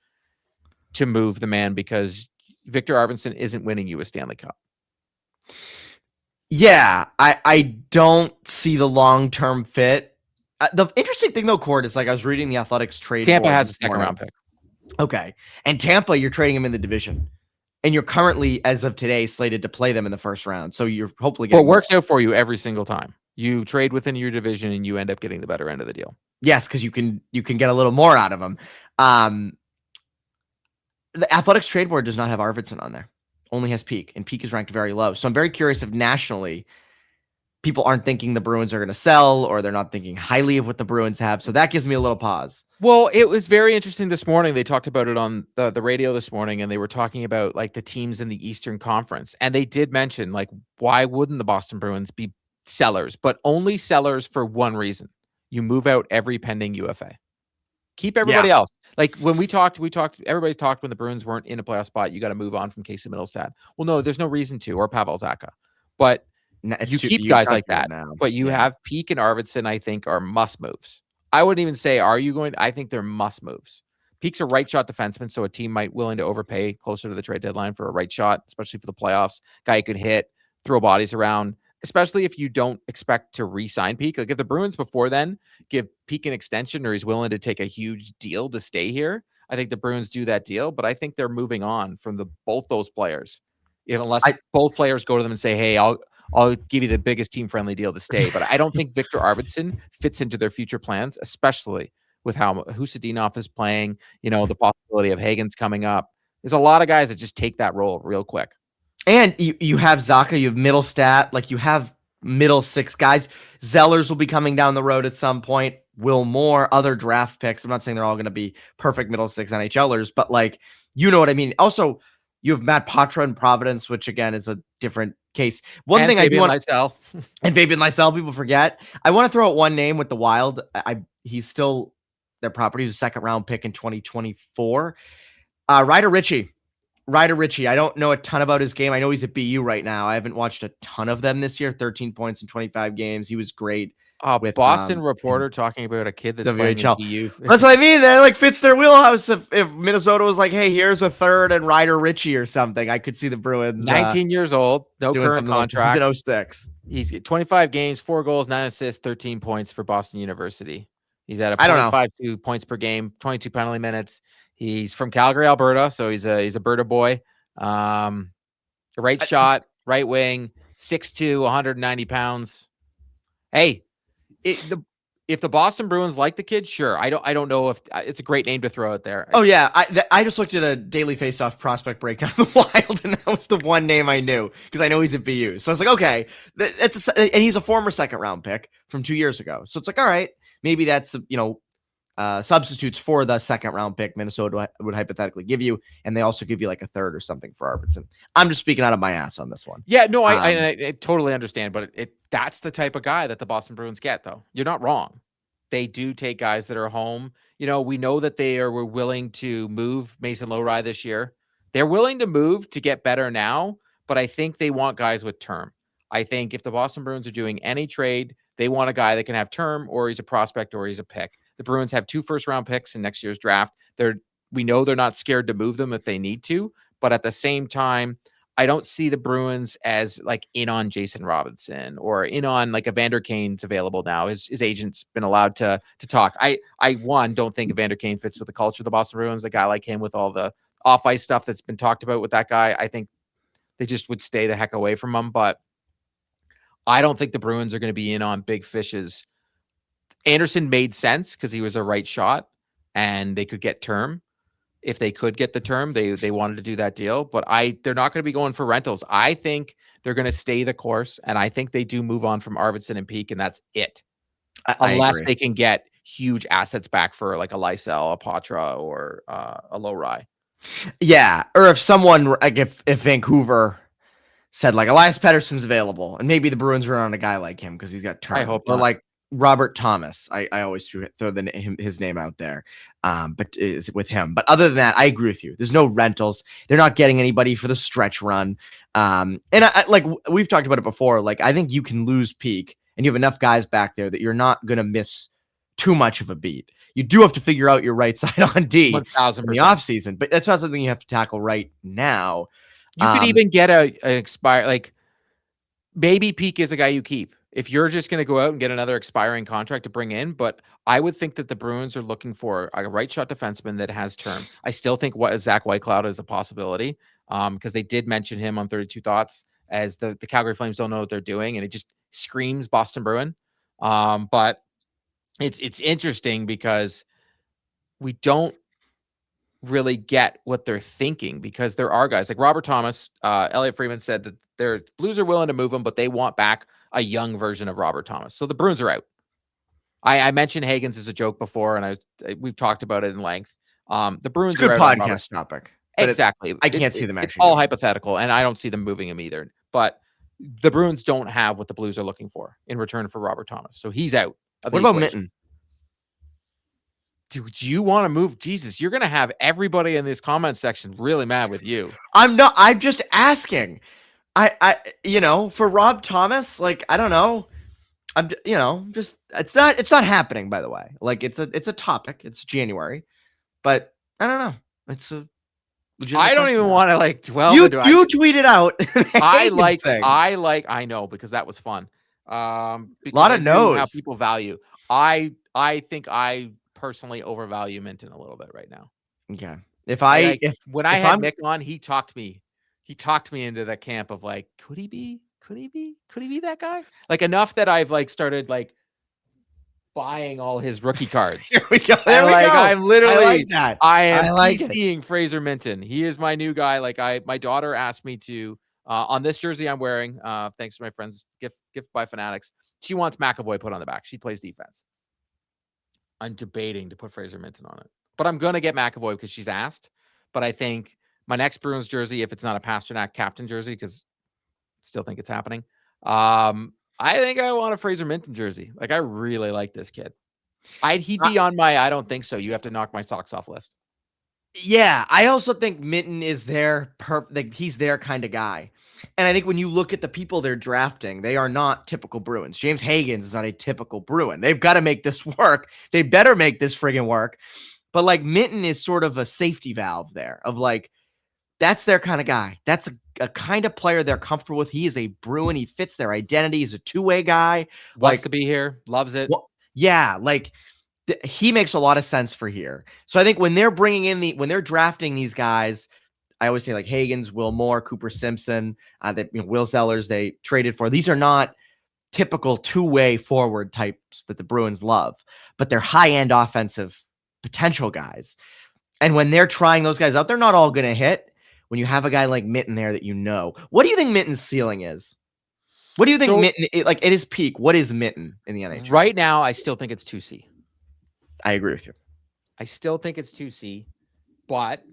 to move the man, because Victor Arvidsson isn't winning you a Stanley Cup. Yeah, I don't see the long-term fit. The interesting thing, though, Cord, is like I was reading the Athletics trade Tampa board has a this second morning. round pick. Okay. And Tampa, you're trading him in the division. And you're currently, as of today, slated to play them in the first round. So you're hopefully Well, getting it works out for you every single time. You trade within your division and you end up getting the better end of the deal. Yes, because you can get a little more out of them. The Athletics trade board does not have Arvidsson on there. Only has Peak, and Peak is ranked very low. So I'm very curious if nationally people aren't thinking the Bruins are going to sell, or they're not thinking highly of what the Bruins have. So that gives me a little pause. Well, it was very interesting this morning. They talked about it on the radio this morning, and they were talking about like the teams in the Eastern Conference. And they did mention, like, why wouldn't the Boston Bruins be sellers, but only sellers for one reason. You move out every pending UFA. Keep everybody else. Like when we talked, everybody talked when the Bruins weren't in a playoff spot, you got to move on from Casey Middlestad. Well, no, there's no reason to, or Pavel Zacha. But you keep guys like that. But you have Peak and Arvidsson, I think, are must moves. I wouldn't even say, are you going? I think they're must moves. Peak's a right shot defenseman, so a team might willing to overpay closer to the trade deadline for a right shot, especially for the playoffs. Guy you could hit, throw bodies around, especially if you don't expect to re-sign Peak. Like if the Bruins before then give Peak an extension, or he's willing to take a huge deal to stay here, I think the Bruins do that deal. But I think they're moving on from both those players, unless both players go to them and say, "Hey, I'll give you the biggest team-friendly deal to stay." But I don't think Victor Arvidsson fits into their future plans, especially with how Husadinov is playing. You know, the possibility of Hagen's coming up. There's a lot of guys that just take that role real quick. And you have Zacha, you have Middlestat, like you have middle six guys. Zellers will be coming down the road at some point. Will Moore, other draft picks. I'm not saying they're all going to be perfect middle six NHLers, but like, you know what I mean? Also, you have Matt Patra in Providence, which again is a different case. One thing I do want and Fabian Lysell, people forget. I want to throw out one name with the Wild. He's still their property. He was a second round pick in 2024. Ryder Ritchie. I don't know a ton about his game. I know he's at BU right now. I haven't watched a ton of them this year. 13 points in 25 games. He was great. With Boston reporter talking about a kid that's playing in BU. That's what I mean. That like fits their wheelhouse. If Minnesota was like, "Hey, here's a third and Ryder Ritchie or something," I could see the Bruins. 19 years old, no current contract. He's in 06. He's 25 games, 4 goals, 9 assists, 13 points for Boston University. He's at a 0.52 points per game, 22 penalty minutes. He's from Calgary, Alberta, so he's a Alberta boy. Right shot, right wing, 6'2", 190 pounds. Hey, if the Boston Bruins like the kid, sure. I don't know if it's a great name to throw out there. Oh yeah, I just looked at a Daily Faceoff prospect breakdown of the Wild, and that was the one name I knew because I know he's at BU. So I was like, okay, and he's a former second round pick from 2 years ago. So it's like, all right, maybe that's substitutes for the second round pick Minnesota would hypothetically give you, and they also give you like a third or something for Arvidsson. I'm just speaking out of my ass on this one. Yeah, no, I totally understand, but that's the type of guy that the Boston Bruins get, though. You're not wrong. They do take guys that are home. You know, we know that were willing to move Mason Lowry this year. They're willing to move to get better now, but I think they want guys with term. I think if the Boston Bruins are doing any trade, they want a guy that can have term, or he's a prospect, or he's a pick. The Bruins have 2 first-round picks in next year's draft. We know they're not scared to move them if they need to, but at the same time, I don't see the Bruins as like in on Jason Robinson or in on like Evander Kane's available now. His agent's been allowed to talk. I don't think Evander Kane fits with the culture of the Boston Bruins. A guy like him with all the off-ice stuff that's been talked about with that guy, I think they just would stay the heck away from him. But I don't think the Bruins are going to be in on big fishes. Anderson made sense because he was a right shot and they could get term. If they could get the term, they wanted to do that deal, but they're not going to be going for rentals. I think they're going to stay the course, and I think they do move on from Arvidsson and Peak, and that's it. Unless they can get huge assets back for like a Lysell, a Patra, or a Lowry. Yeah, or if someone like if Vancouver said like Elias Pettersson's available, and maybe the Bruins run on a guy like him because he's got term. I hope or not. Like Robert Thomas. I always throw his name out there, but is with him. But other than that, I agree with you. There's no rentals. They're not getting anybody for the stretch run. And I like we've talked about it before. Like I think you can lose Peak and you have enough guys back there that you're not going to miss too much of a beat. You do have to figure out your right side on D in the 1000%. offseason, but that's not something you have to tackle right now. You could even get an expire, like maybe Peak is a guy you keep if you're just going to go out and get another expiring contract to bring in. But I would think that the Bruins are looking for a right shot defenseman that has term. I still think Zach Whitecloud is a possibility because they did mention him on 32 Thoughts as the Calgary Flames don't know what they're doing, and it just screams Boston Bruin. But it's interesting because we don't really get what they're thinking, because there are guys like Robert Thomas. Elliot Freeman said that their Blues are willing to move him, but they want back a young version of Robert Thomas. So the Bruins are out. I mentioned Hagens as a joke before, and we've talked about it in length. The Bruins it's a good are out podcast topic. Exactly. I can't see them actually. It's all hypothetical, and I don't see them moving him either. But the Bruins don't have what the Blues are looking for in return for Robert Thomas, so he's out. What about Mitten? Dude, do you want to move? Jesus, you're going to have everybody in this comment section really mad with you. I'm just asking. For Rob Thomas, like, I don't know. It's not happening, by the way. Like, it's a topic. It's January, but I don't know. It's a I don't even want to like dwell into it. You tweeted out. I know, because that was fun. A lot of no's. How people value. I think I personally overvalue Minton a little bit right now. Okay. When I had Nick on, he talked me into that camp of like, could he be that guy? Like, enough that I've like started like buying all his rookie cards. Here we go. I'm literally, I like that. I am seeing Fraser Minton. He is my new guy. Like, my daughter asked me to on this jersey I'm wearing, thanks to my friends, gift by Fanatics. She wants McAvoy put on the back. She plays defense. I'm debating to put Fraser Minton on it, but I'm gonna get McAvoy because she's asked. But I think my next Bruins jersey, if it's not a Pastrnak captain jersey, because still think it's happening, I think I want a Fraser Minton jersey. Like, I really like this kid. He'd be on my I don't think so, you have to knock my socks off list. Yeah, I also think Minton is he's their kind of guy. And I think when you look at the people they're drafting, they are not typical Bruins. James Hagens is not a typical Bruin. They've got to make this work. They better make this friggin' work. But like, Minton is sort of a safety valve there of like, that's their kind of guy. That's a kind of player they're comfortable with. He is a Bruin. He fits their identity. He's a two-way guy. Wants to be here. Loves it. Well, yeah, like he makes a lot of sense for here. So I think when they're when they're drafting these guys, I always say like Hagens, Will Moore, Cooper Simpson, Will Zellers, they traded for. These are not typical two-way forward types that the Bruins love, but they're high-end offensive potential guys. And when they're trying those guys out, they're not all going to hit. When you have a guy like Minton there that you know, what do you think Minton's ceiling is? What do you think Minton, like at his peak, what is Minton in the NHL? Right now, I still think it's 2C. I agree with you. I still think it's 2C, but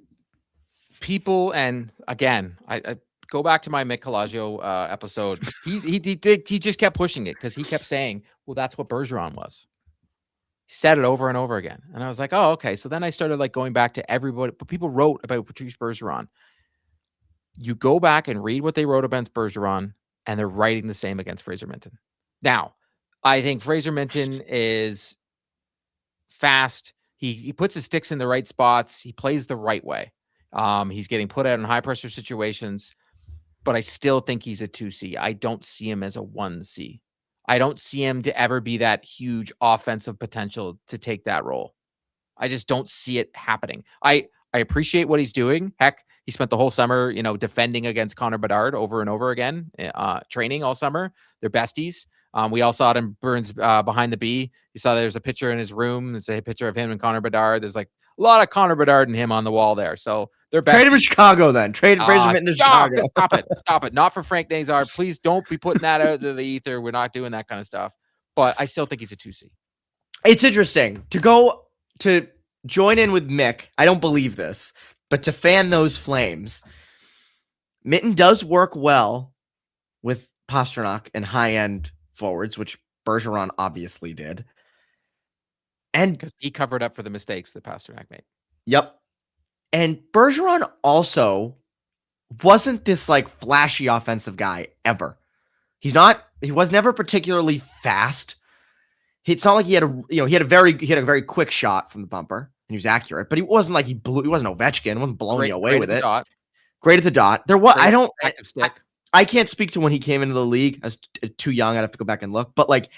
people, and again, I go back to my Mick Colaggio episode. He just kept pushing it because he kept saying, well, that's what Bergeron was. He said it over and over again. And I was like, oh, okay. So then I started like going back to everybody, but people wrote about Patrice Bergeron. You go back and read what they wrote against Bergeron, and they're writing the same against Fraser Minton. Now, I think Fraser Minton is fast. He puts his sticks in the right spots. He plays the right way. He's getting put out in high pressure situations, but I still think he's a 2C. I don't see him as a 1C. I don't see him to ever be that huge offensive potential to take that role. I just don't see it happening. I appreciate what he's doing. Heck, he spent the whole summer, defending against Connor Bedard over and over again, training all summer. They're besties. We all saw it in Burns Behind the B. You saw there's a picture in his room. There's a picture of him and Connor Bedard. There's like a lot of Connor Bedard and him on the wall there. So they're besties. Trade him to Chicago then. Trade Fraser Minton to Chicago. Stop it. Not for Frank Nazar. Please don't be putting that out to the ether. We're not doing that kind of stuff. But I still think he's a 2C. It's interesting to join in with Mick. I don't believe this, but to fan those flames, Minton does work well with Pastrnak and high-end forwards, which Bergeron obviously did. And because he covered up for the mistakes that Pastrnak made. Yep. And Bergeron also wasn't this like flashy offensive guy ever. He's not He was never particularly fast. It's not like he had a very quick shot from the bumper and he was accurate, but he wasn't like he wasn't Ovechkin, wasn't blowing you away with the it. dot. Great at the dot. There was Active stick. I can't speak to when he came into the league. I was too young. I'd have to go back and look. But like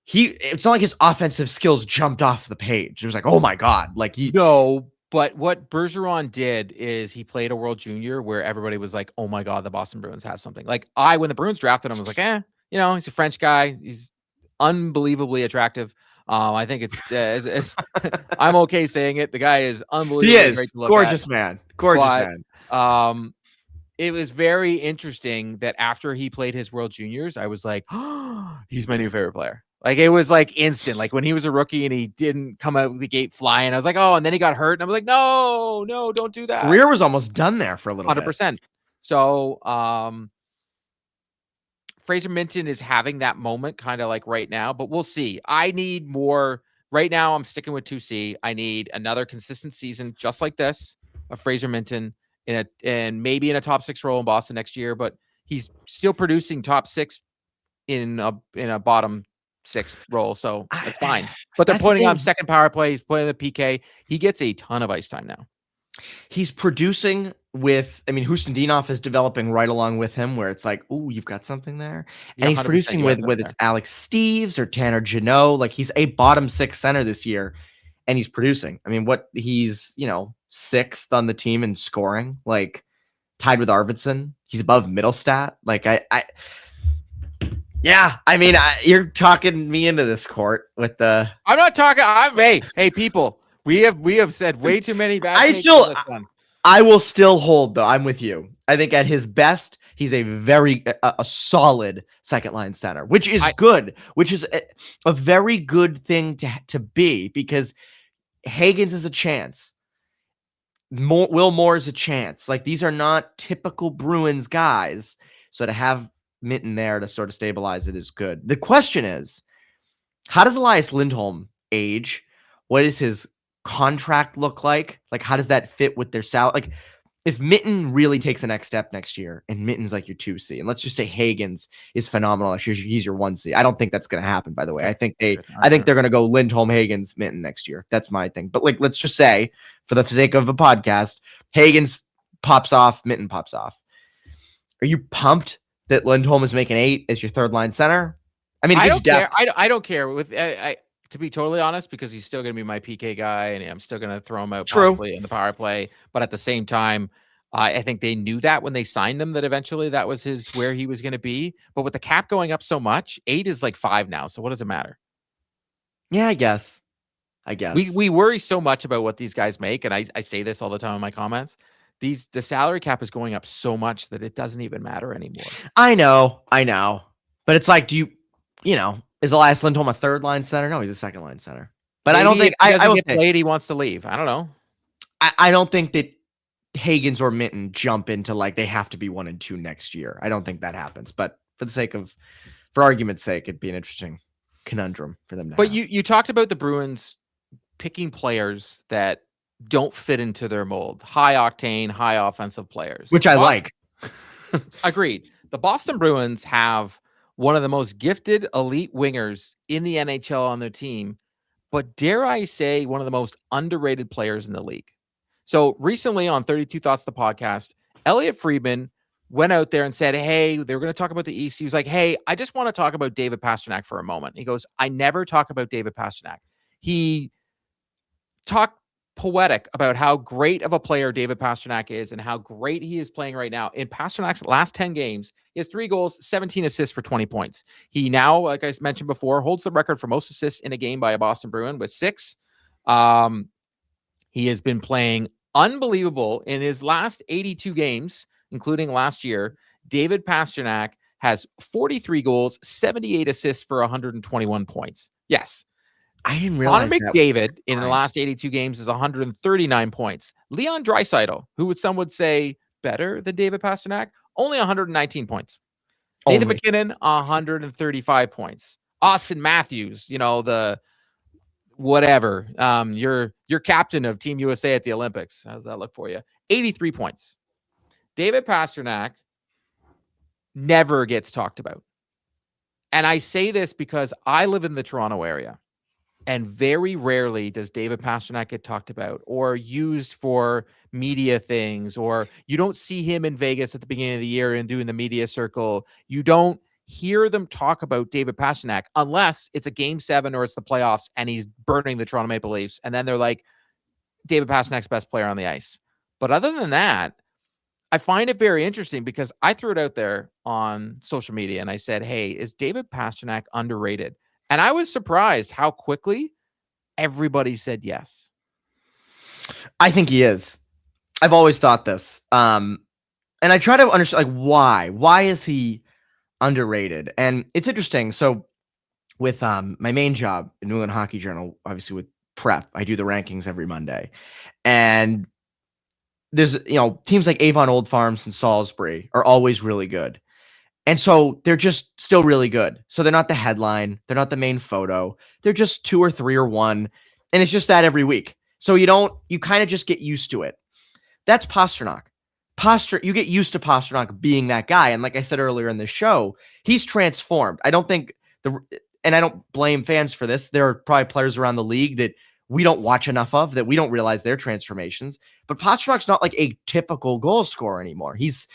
it's not like his offensive skills jumped off the page. It was like, oh my God. Like No, but what Bergeron did is he played a World Junior where everybody was like, oh my God, the Boston Bruins have something. Like when the Bruins drafted him, I was like, he's a French guy. He's unbelievably attractive. I think it's I'm okay saying it. The guy is unbelievably he is great to look gorgeous at. man. It was very interesting that after he played his World Juniors, I was like, oh, he's my new favorite player. Like it was like instant. Like when he was a rookie and he didn't come out of the gate flying, I was like, oh, and then he got hurt, and I was like, no, don't do that. Career was almost done there for a little 100%. bit. So Fraser Minton is having that moment kind of like right now, but we'll see. I need more. Right now, I'm sticking with 2C. I need another consistent season just like this of Fraser Minton and maybe in a top 6 role in Boston next year, but he's still producing top 6 in a bottom 6 role, so that's fine. But they're putting on second power play. He's playing the PK. He gets a ton of ice time now. He's producing with, Hustendinov is developing right along with him, where it's like, oh, you've got something there. And he's producing with it's Alex Steves or Tanner Jeannot. Like he's a bottom 6 center this year, and he's producing. He's 6th on the team in scoring, like tied with Arvidsson. He's above Middlestat. Like you're talking me into this court with the. I'm not talking. Hey, people. We have said way too many bad. I will still hold though. I'm with you. I think at his best, he's a solid second line center, which is good, which is a very good thing to be, because Hagens is a chance. Will Moore is a chance. Like these are not typical Bruins guys. So to have Minton there to sort of stabilize it is good. The question is, how does Elias Lindholm age? What is his contract look like? Like, how does that fit with their salary? Like, if Minton really takes the next step next year, and Minton's like your 2C, and let's just say Hagens is phenomenal next year, he's your 1C. I don't think that's going to happen, by the way. I think they're going to go Lindholm, Hagens, Minton next year. That's my thing. But like, let's just say, for the sake of a podcast, Hagens pops off, Minton pops off. Are you pumped that Lindholm is making 8 as your third line center? I don't care. I don't care. To be totally honest, because he's still going to be my PK guy, and I'm still going to throw him out possibly in the power play. But at the same time, I think they knew that when they signed him, that eventually that was where he was going to be. But with the cap going up so much, 8 is like 5 now. So what does it matter? Yeah, I guess. We worry so much about what these guys make, and I say this all the time in my comments. The salary cap is going up so much that it doesn't even matter anymore. I know. But it's like, is Elias Lindholm a third line center? No, he's a second line center. But maybe I don't think I will get played. He wants to leave. I don't know. I don't think that Hagens or Minton jump into like they have to be 1 and 2 next year. I don't think that happens. But for argument's sake, it'd be an interesting conundrum for them to But you talked about the Bruins picking players that don't fit into their mold. High octane, high offensive players. Which I like. Agreed. The Boston Bruins have one of the most gifted elite wingers in the NHL on their team, but dare I say one of the most underrated players in the league. So recently on 32 Thoughts, the podcast, Elliot Friedman went out there and said, hey, they were going to talk about the East. He was like, hey, I just want to talk about David Pastrnak for a moment. He goes, I never talk about David Pastrnak. He talked poetic about how great of a player David Pastrnak is and how great he is playing right now. In Pasternak's last 10 games, he has 3 goals, 17 assists for 20 points. He now, like I mentioned before, holds the record for most assists in a game by a Boston Bruin with 6. He has been playing unbelievable in his last 82 games, including last year. David Pastrnak has 43 goals, 78 assists for 121 points. Yes. I didn't realize Connor McDavid in the last 82 games is 139 points. Leon Draisaitl, who some would say better than David Pastrnak, only 119 points. Nathan McKinnon, 135 points. Austin Matthews, the whatever, your captain of Team USA at the Olympics. How does that look for you? 83 points. David Pastrnak, never gets talked about. And I say this because I live in the Toronto area, and very rarely does David Pastrnak get talked about or used for media things, or you don't see him in Vegas at the beginning of the year and doing the media circle. You don't hear them talk about David Pastrnak unless it's a game 7 or it's the playoffs and he's burning the Toronto Maple Leafs. And then they're like, David Pastrnak's best player on the ice. But other than that, I find it very interesting because I threw it out there on social media and I said, hey, is David Pastrnak underrated? And I was surprised how quickly everybody said yes. I think he is. I've always thought this. And I try to understand, like, why? Why is he underrated? And it's interesting. So with my main job in New England Hockey Journal, obviously with prep, I do the rankings every Monday. And there's, teams like Avon Old Farms and Salisbury are always really good. And so they're just still really good. So they're not the headline. They're not the main photo. They're just 2 or 3 or 1. And it's just that every week. So you kind of just get used to it. That's Pastrnak. You get used to Pastrnak being that guy. And like I said earlier in the show, he's transformed. I don't think and I don't blame fans for this. There are probably players around the league that we don't watch enough of, that we don't realize their transformations. But Pastrnak's not like a typical goal scorer anymore. He's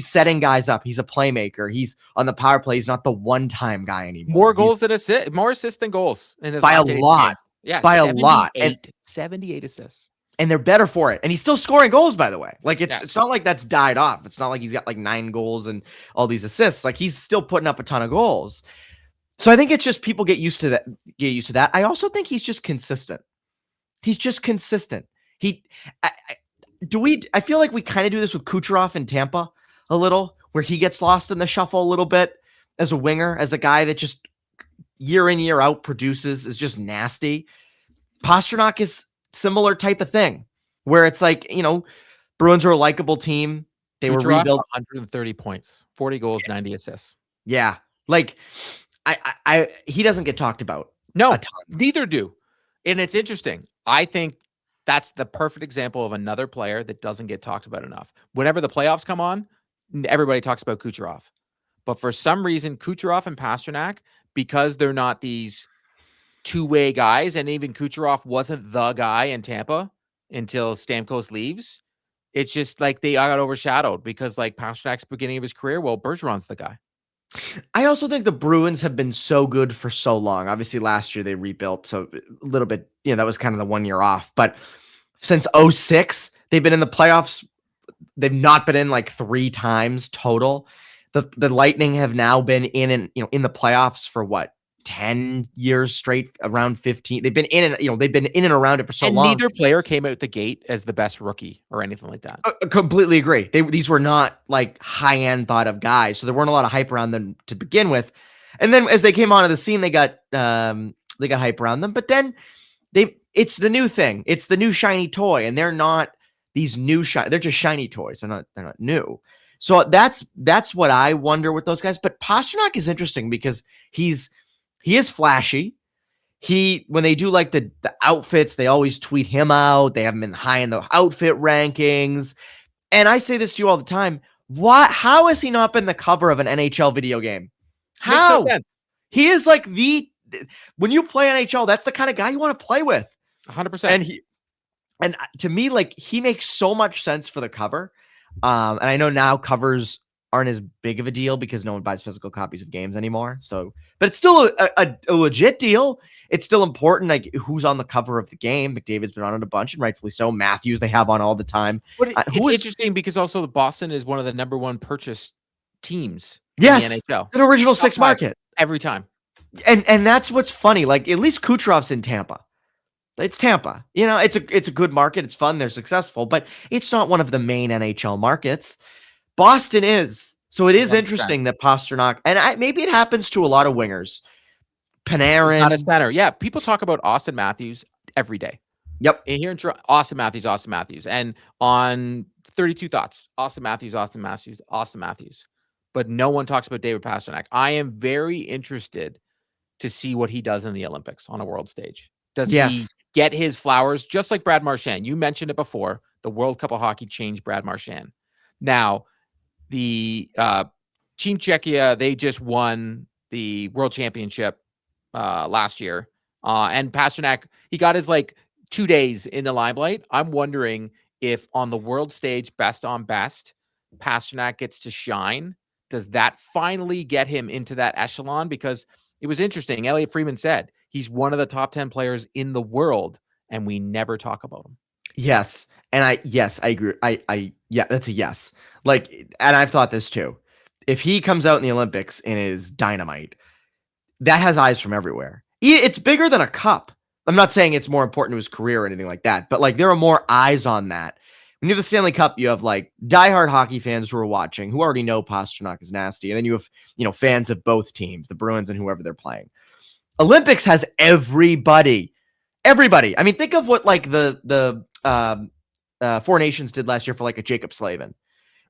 setting guys up. He's a playmaker. He's on the power play. He's not the one-time guy anymore. More goals than assists, more assists than goals in his by a lot. Yeah, by a lot. And 78 assists. And they're better for it. And he's still scoring goals, by the way. Like it's not like that's died off. It's not like he's got like 9 goals and all these assists. Like he's still putting up a ton of goals. So I think it's just people get used to that. I also think he's just consistent. He's just consistent. I feel like we kind of do this with Kucherov in Tampa a little, where he gets lost in the shuffle a little bit as a winger, as a guy that just year in, year out produces, is just nasty. Pastrnak is similar type of thing, where it's like, Bruins are a likable team. They were rebuilt. 130 points, 40 goals, 90 assists. Yeah. Like he doesn't get talked about. No, neither do. And it's interesting. I think that's the perfect example of another player that doesn't get talked about enough. Whenever the playoffs come on, everybody talks about Kucherov. But for some reason, Kucherov and Pastrnak, because they're not these two-way guys, and even Kucherov wasn't the guy in Tampa until Stamkos leaves, it's just like they got overshadowed because like Pasternak's beginning of his career, well, Bergeron's the guy. I also think the Bruins have been so good for so long. Obviously, last year they rebuilt, so a little bit, that was kind of the 1 year off. But since 2006, they've been in the playoffs. They've not been in like 3 times total. The Lightning have now been in the playoffs for what, 10 years straight, around 15. They've been in and around it for so long. And neither player came out the gate as the best rookie or anything like that. Completely agree. These were not like high-end thought of guys, so there weren't a lot of hype around them to begin with. And then as they came onto the scene, they got hype around them. But then it's the new thing. It's the new shiny toy, and they're not these new they're just shiny toys. They're not new. So that's what I wonder with those guys. But Pastrnak is interesting because he is flashy. When they do like the outfits, they always tweet him out. They have him high in the outfit rankings. And I say this to you all the time. How has he not been the cover of an NHL video game? How? Makes no sense. He is like when you play NHL, that's the kind of guy you want to play with. 100%. And to me, like, he makes so much sense for the cover. And I know now covers aren't as big of a deal because no one buys physical copies of games anymore. So, but it's still a legit deal. It's still important, like who's on the cover of the game. McDavid's been on it a bunch, and rightfully so. Matthews they have on all the time. But it's interesting because also Boston is one of the number 1 purchase teams in the NHL. An original 6 market every time. And that's what's funny. Like at least Kucherov's in Tampa. It's Tampa. It's a good market. It's fun. They're successful, but it's not one of the main NHL markets. Boston is. So it is 100%. Interesting that Pastrnak, and maybe it happens to a lot of wingers. Panarin. He's not a center. Yeah, people talk about Austin Matthews every day. Yep. And here in Toronto, Austin Matthews. And on 32 Thoughts, Austin Matthews. But no one talks about David Pastrnak. I am very interested to see what he does in the Olympics on a world stage. Does he get his flowers just like Brad Marchand? You mentioned it before. The World Cup of Hockey changed Brad Marchand. Now, the Team Czechia, they just won the World Championship last year. And Pastrnak, he got his 2 days in the limelight. I'm wondering if on the world stage, best on best, Pastrnak gets to shine. Does that finally get him into that echelon? Because it was interesting. Elliot Friedman said he's one of the top 10 players in the world, and we never talk about him. Yes. And I agree. Yeah, that's a yes. And I've thought this too. If he comes out in the Olympics and is dynamite, that has eyes from everywhere. It's bigger than a cup. I'm not saying it's more important to his career or anything like that, but there are more eyes on that. When you have the Stanley Cup, you have diehard hockey fans who are watching, who already know Pastrnak is nasty. And then you have, fans of both teams, the Bruins and whoever they're playing. Olympics has everybody. Everybody. I mean, think of what the Four Nations did last year for a Jacob Slavin,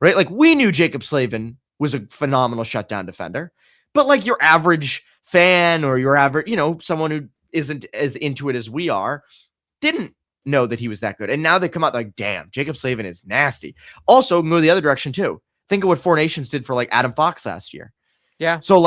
right? We knew Jacob Slavin was a phenomenal shutdown defender, but your average fan or your average, someone who isn't as into it as we are, didn't know that he was that good. And now they come out damn, Jacob Slavin is nasty. Also, go the other direction too. Think of what Four Nations did for Adam Fox last year. Yeah. So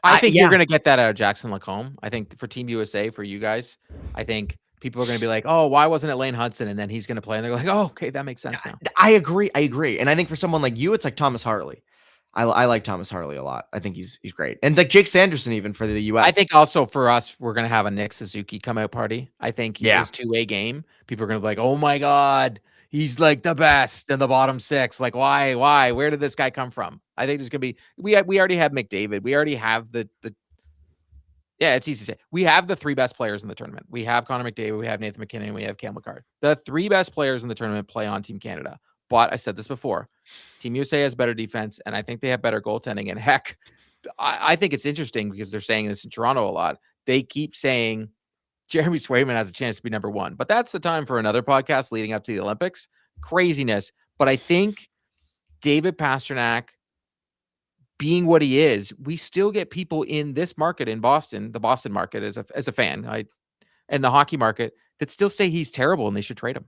I think you're going to get that out of Jackson Lacombe. I think for Team USA, for you guys, I think people are going to be like, oh, why wasn't it Lane Hudson? And then he's going to play. And they're like, oh, okay, that makes sense now. I agree. And I think for someone like you, it's Thomas Harley. I like Thomas Harley a lot. I think he's great. And Jake Sanderson, even for the US. I think also for us, we're going to have a Nick Suzuki come out party. I think his two-way game, people are going to be like, oh my God, he's the best in the bottom six. Why? Where did this guy come from? I think there's going to be, we already have McDavid. We already have yeah, it's easy to say. We have the 3 best players in the tournament. We have Connor McDavid, we have Nathan McKinnon, we have Cam McCarr. The 3 best players in the tournament play on Team Canada. But I said this before, Team USA has better defense, and I think they have better goaltending. And heck, I think it's interesting because they're saying this in Toronto a lot. They keep saying Jeremy Swayman has a chance to be number 1. But that's the time for another podcast leading up to the Olympics. Craziness. But I think David Pastrnak, being what he is, we still get people in this market in Boston, the Boston market as a fan, and the hockey market, that still say he's terrible and they should trade him.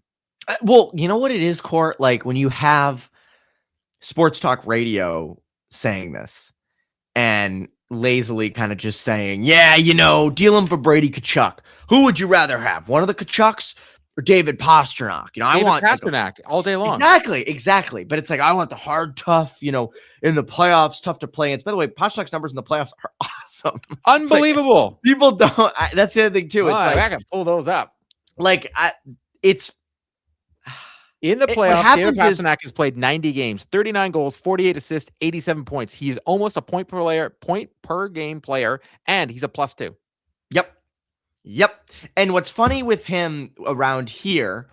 Well, you know what it is, Court? When you have sports talk radio saying this and lazily kind of just saying, yeah, deal him for Brady Tkachuk. Who would you rather have? One of the Tkachuks or David Pastrnak? I want Pastrnak all day long. Exactly. But it's I want the hard, tough, in the playoffs, tough to play against. By the way, Pasternak's numbers in the playoffs are awesome. Unbelievable. People don't. That's the other thing too. I can pull those up. It's in the playoffs. David Pastrnak has played 90 games, 39 goals, 48 assists, 87 points. He's almost a point per game player, and he's a +2. Yep. And what's funny with him around here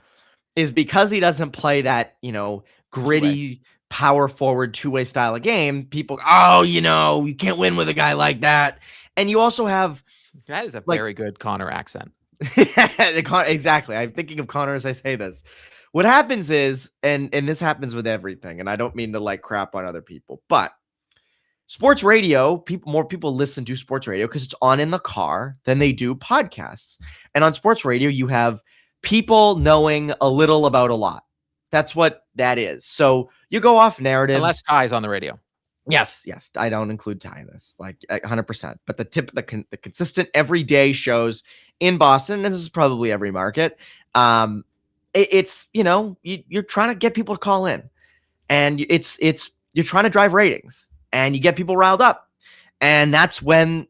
is because he doesn't play that, gritty power forward two-way style of game, people, you can't win with a guy like that. And you also have that is a very good Connor accent. Exactly. I'm thinking of Connor as I say this. What happens is, and this happens with everything, and I don't mean to crap on other people, but sports radio, more people listen to sports radio because it's on in the car than they do podcasts. And on sports radio, you have people knowing a little about a lot. That's what that is. So you go off narratives. Unless Ty's on the radio. Yes. I don't include Ty in this, 100%. But the consistent everyday shows in Boston, and this is probably every market, it's you're trying to get people to call in, and you're trying to drive ratings, and you get people riled up, and that's when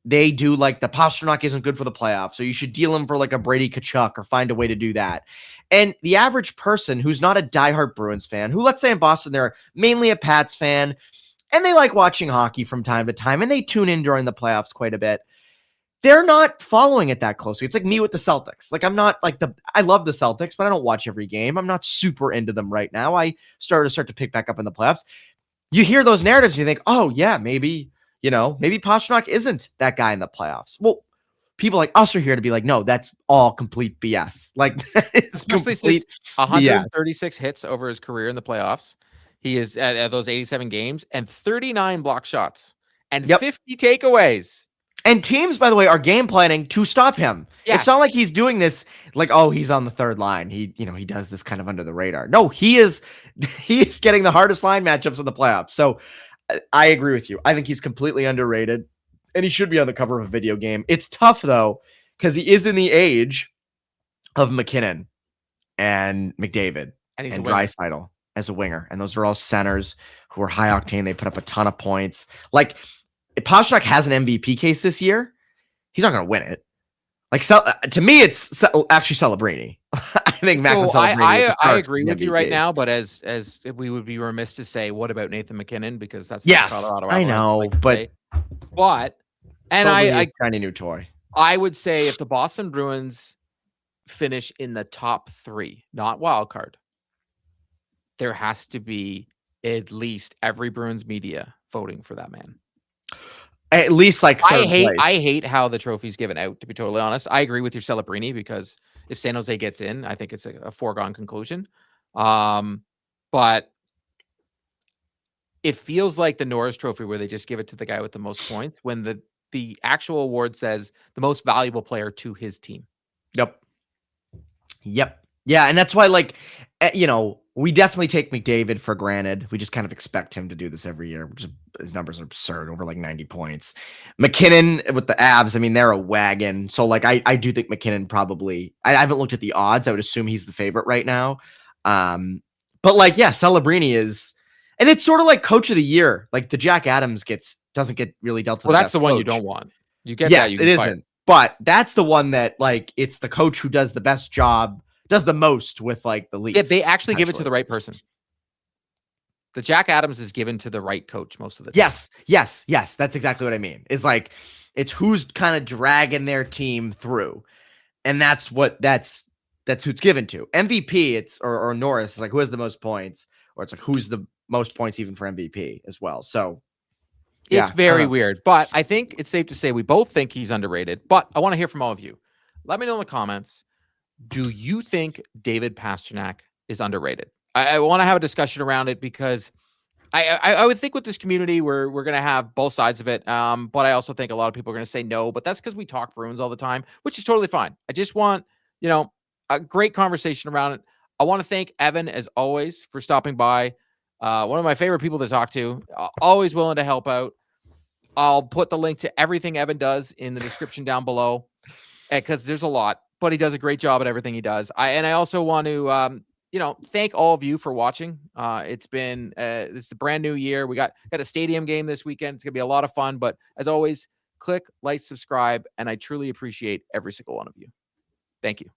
they do the Pastrnak isn't good for the playoffs, so you should deal him for a Brady Tkachuk or find a way to do that. And the average person who's not a diehard Bruins fan, who let's say in Boston they're mainly a Pats fan, and they like watching hockey from time to time, and they tune in during the playoffs quite a bit, they're not following it that closely. It's like me with the Celtics. I'm not I love the Celtics, but I don't watch every game. I'm not super into them right now. I start to pick back up in the playoffs. You hear those narratives and you think, oh yeah, maybe Pastrnak isn't that guy in the playoffs. Well, people like us are here to be no, that's all complete BS. That is especially complete since 136 hits over his career in the playoffs. He is at those 87 games and 39 block shots and 50 takeaways. And teams, by the way, are game planning to stop him. Yes. It's not like he's doing this he's on the third line. He does this kind of under the radar. No, he is getting the hardest line matchups in the playoffs. So I agree with you. I think he's completely underrated, and he should be on the cover of a video game. It's tough though, because he is in the age of McKinnon and McDavid And and Draisaitl as a winger, and those are all centers who are high octane. They put up a ton of points. Like, if Pastrnak has an MVP case this year, he's not going to win it. Like, to me, it's actually Celebrini. I think Macklin Celebrini. I agree with you right now, but as we would be remiss to say, what about Nathan McKinnon? Because that's Colorado. I know, but I shiny new toy. I would say if the Boston Bruins finish in the top 3, not wild card, there has to be at least every Bruins media voting for that man. At least like I hate how the trophy's given out, to be totally honest. I agree with your Celebrini, because if San Jose gets in, I think it's a foregone conclusion. But it feels like the Norris Trophy, where they just give it to the guy with the most points, when the actual award says the most valuable player to his team. Yep. Yeah, and that's why, like, we definitely take McDavid for granted. We just kind of expect him to do this every year. His numbers are absurd, over like 90 points. McKinnon with the Avs, I mean, they're a wagon. So, like, I do think McKinnon probably, I haven't looked at the odds. I would assume he's the favorite right now. But, like, yeah, Celebrini is, and it's sort of like coach of the year. Like, the Jack Adams doesn't get really dealt to. Well, that's the one you don't want. You get that. It isn't. But that's the one that, like, it's the coach who does the best job, does the most with, like, the least. Yeah, they actually give it to the right person. The Jack Adams is given to the right coach most of the time. Yes. That's exactly what I mean. It's like, it's who's kind of dragging their team through. And that's who it's given to. MVP, it's or Norris, is like, who has the most points, or it's like, who's the most points even for MVP as well. So it's very weird, but I think it's safe to say we both think he's underrated. But I want to hear from all of you. Let me know in the comments. Do you think David Pastrnak is underrated? I want to have a discussion around it, because I would think with this community, we're going to have both sides of it. But I also think a lot of people are going to say no, but that's because we talk Bruins all the time, which is totally fine. I just want, a great conversation around it. I want to thank Evan, as always, for stopping by. One of my favorite people to talk to, always willing to help out. I'll put the link to everything Evan does in the description down below, because there's a lot, but he does a great job at everything he does. I also want to, thank all of you for watching. It's been, this is a brand new year. We got a stadium game this weekend. It's going to be a lot of fun, but as always, click, like, subscribe, and I truly appreciate every single one of you. Thank you.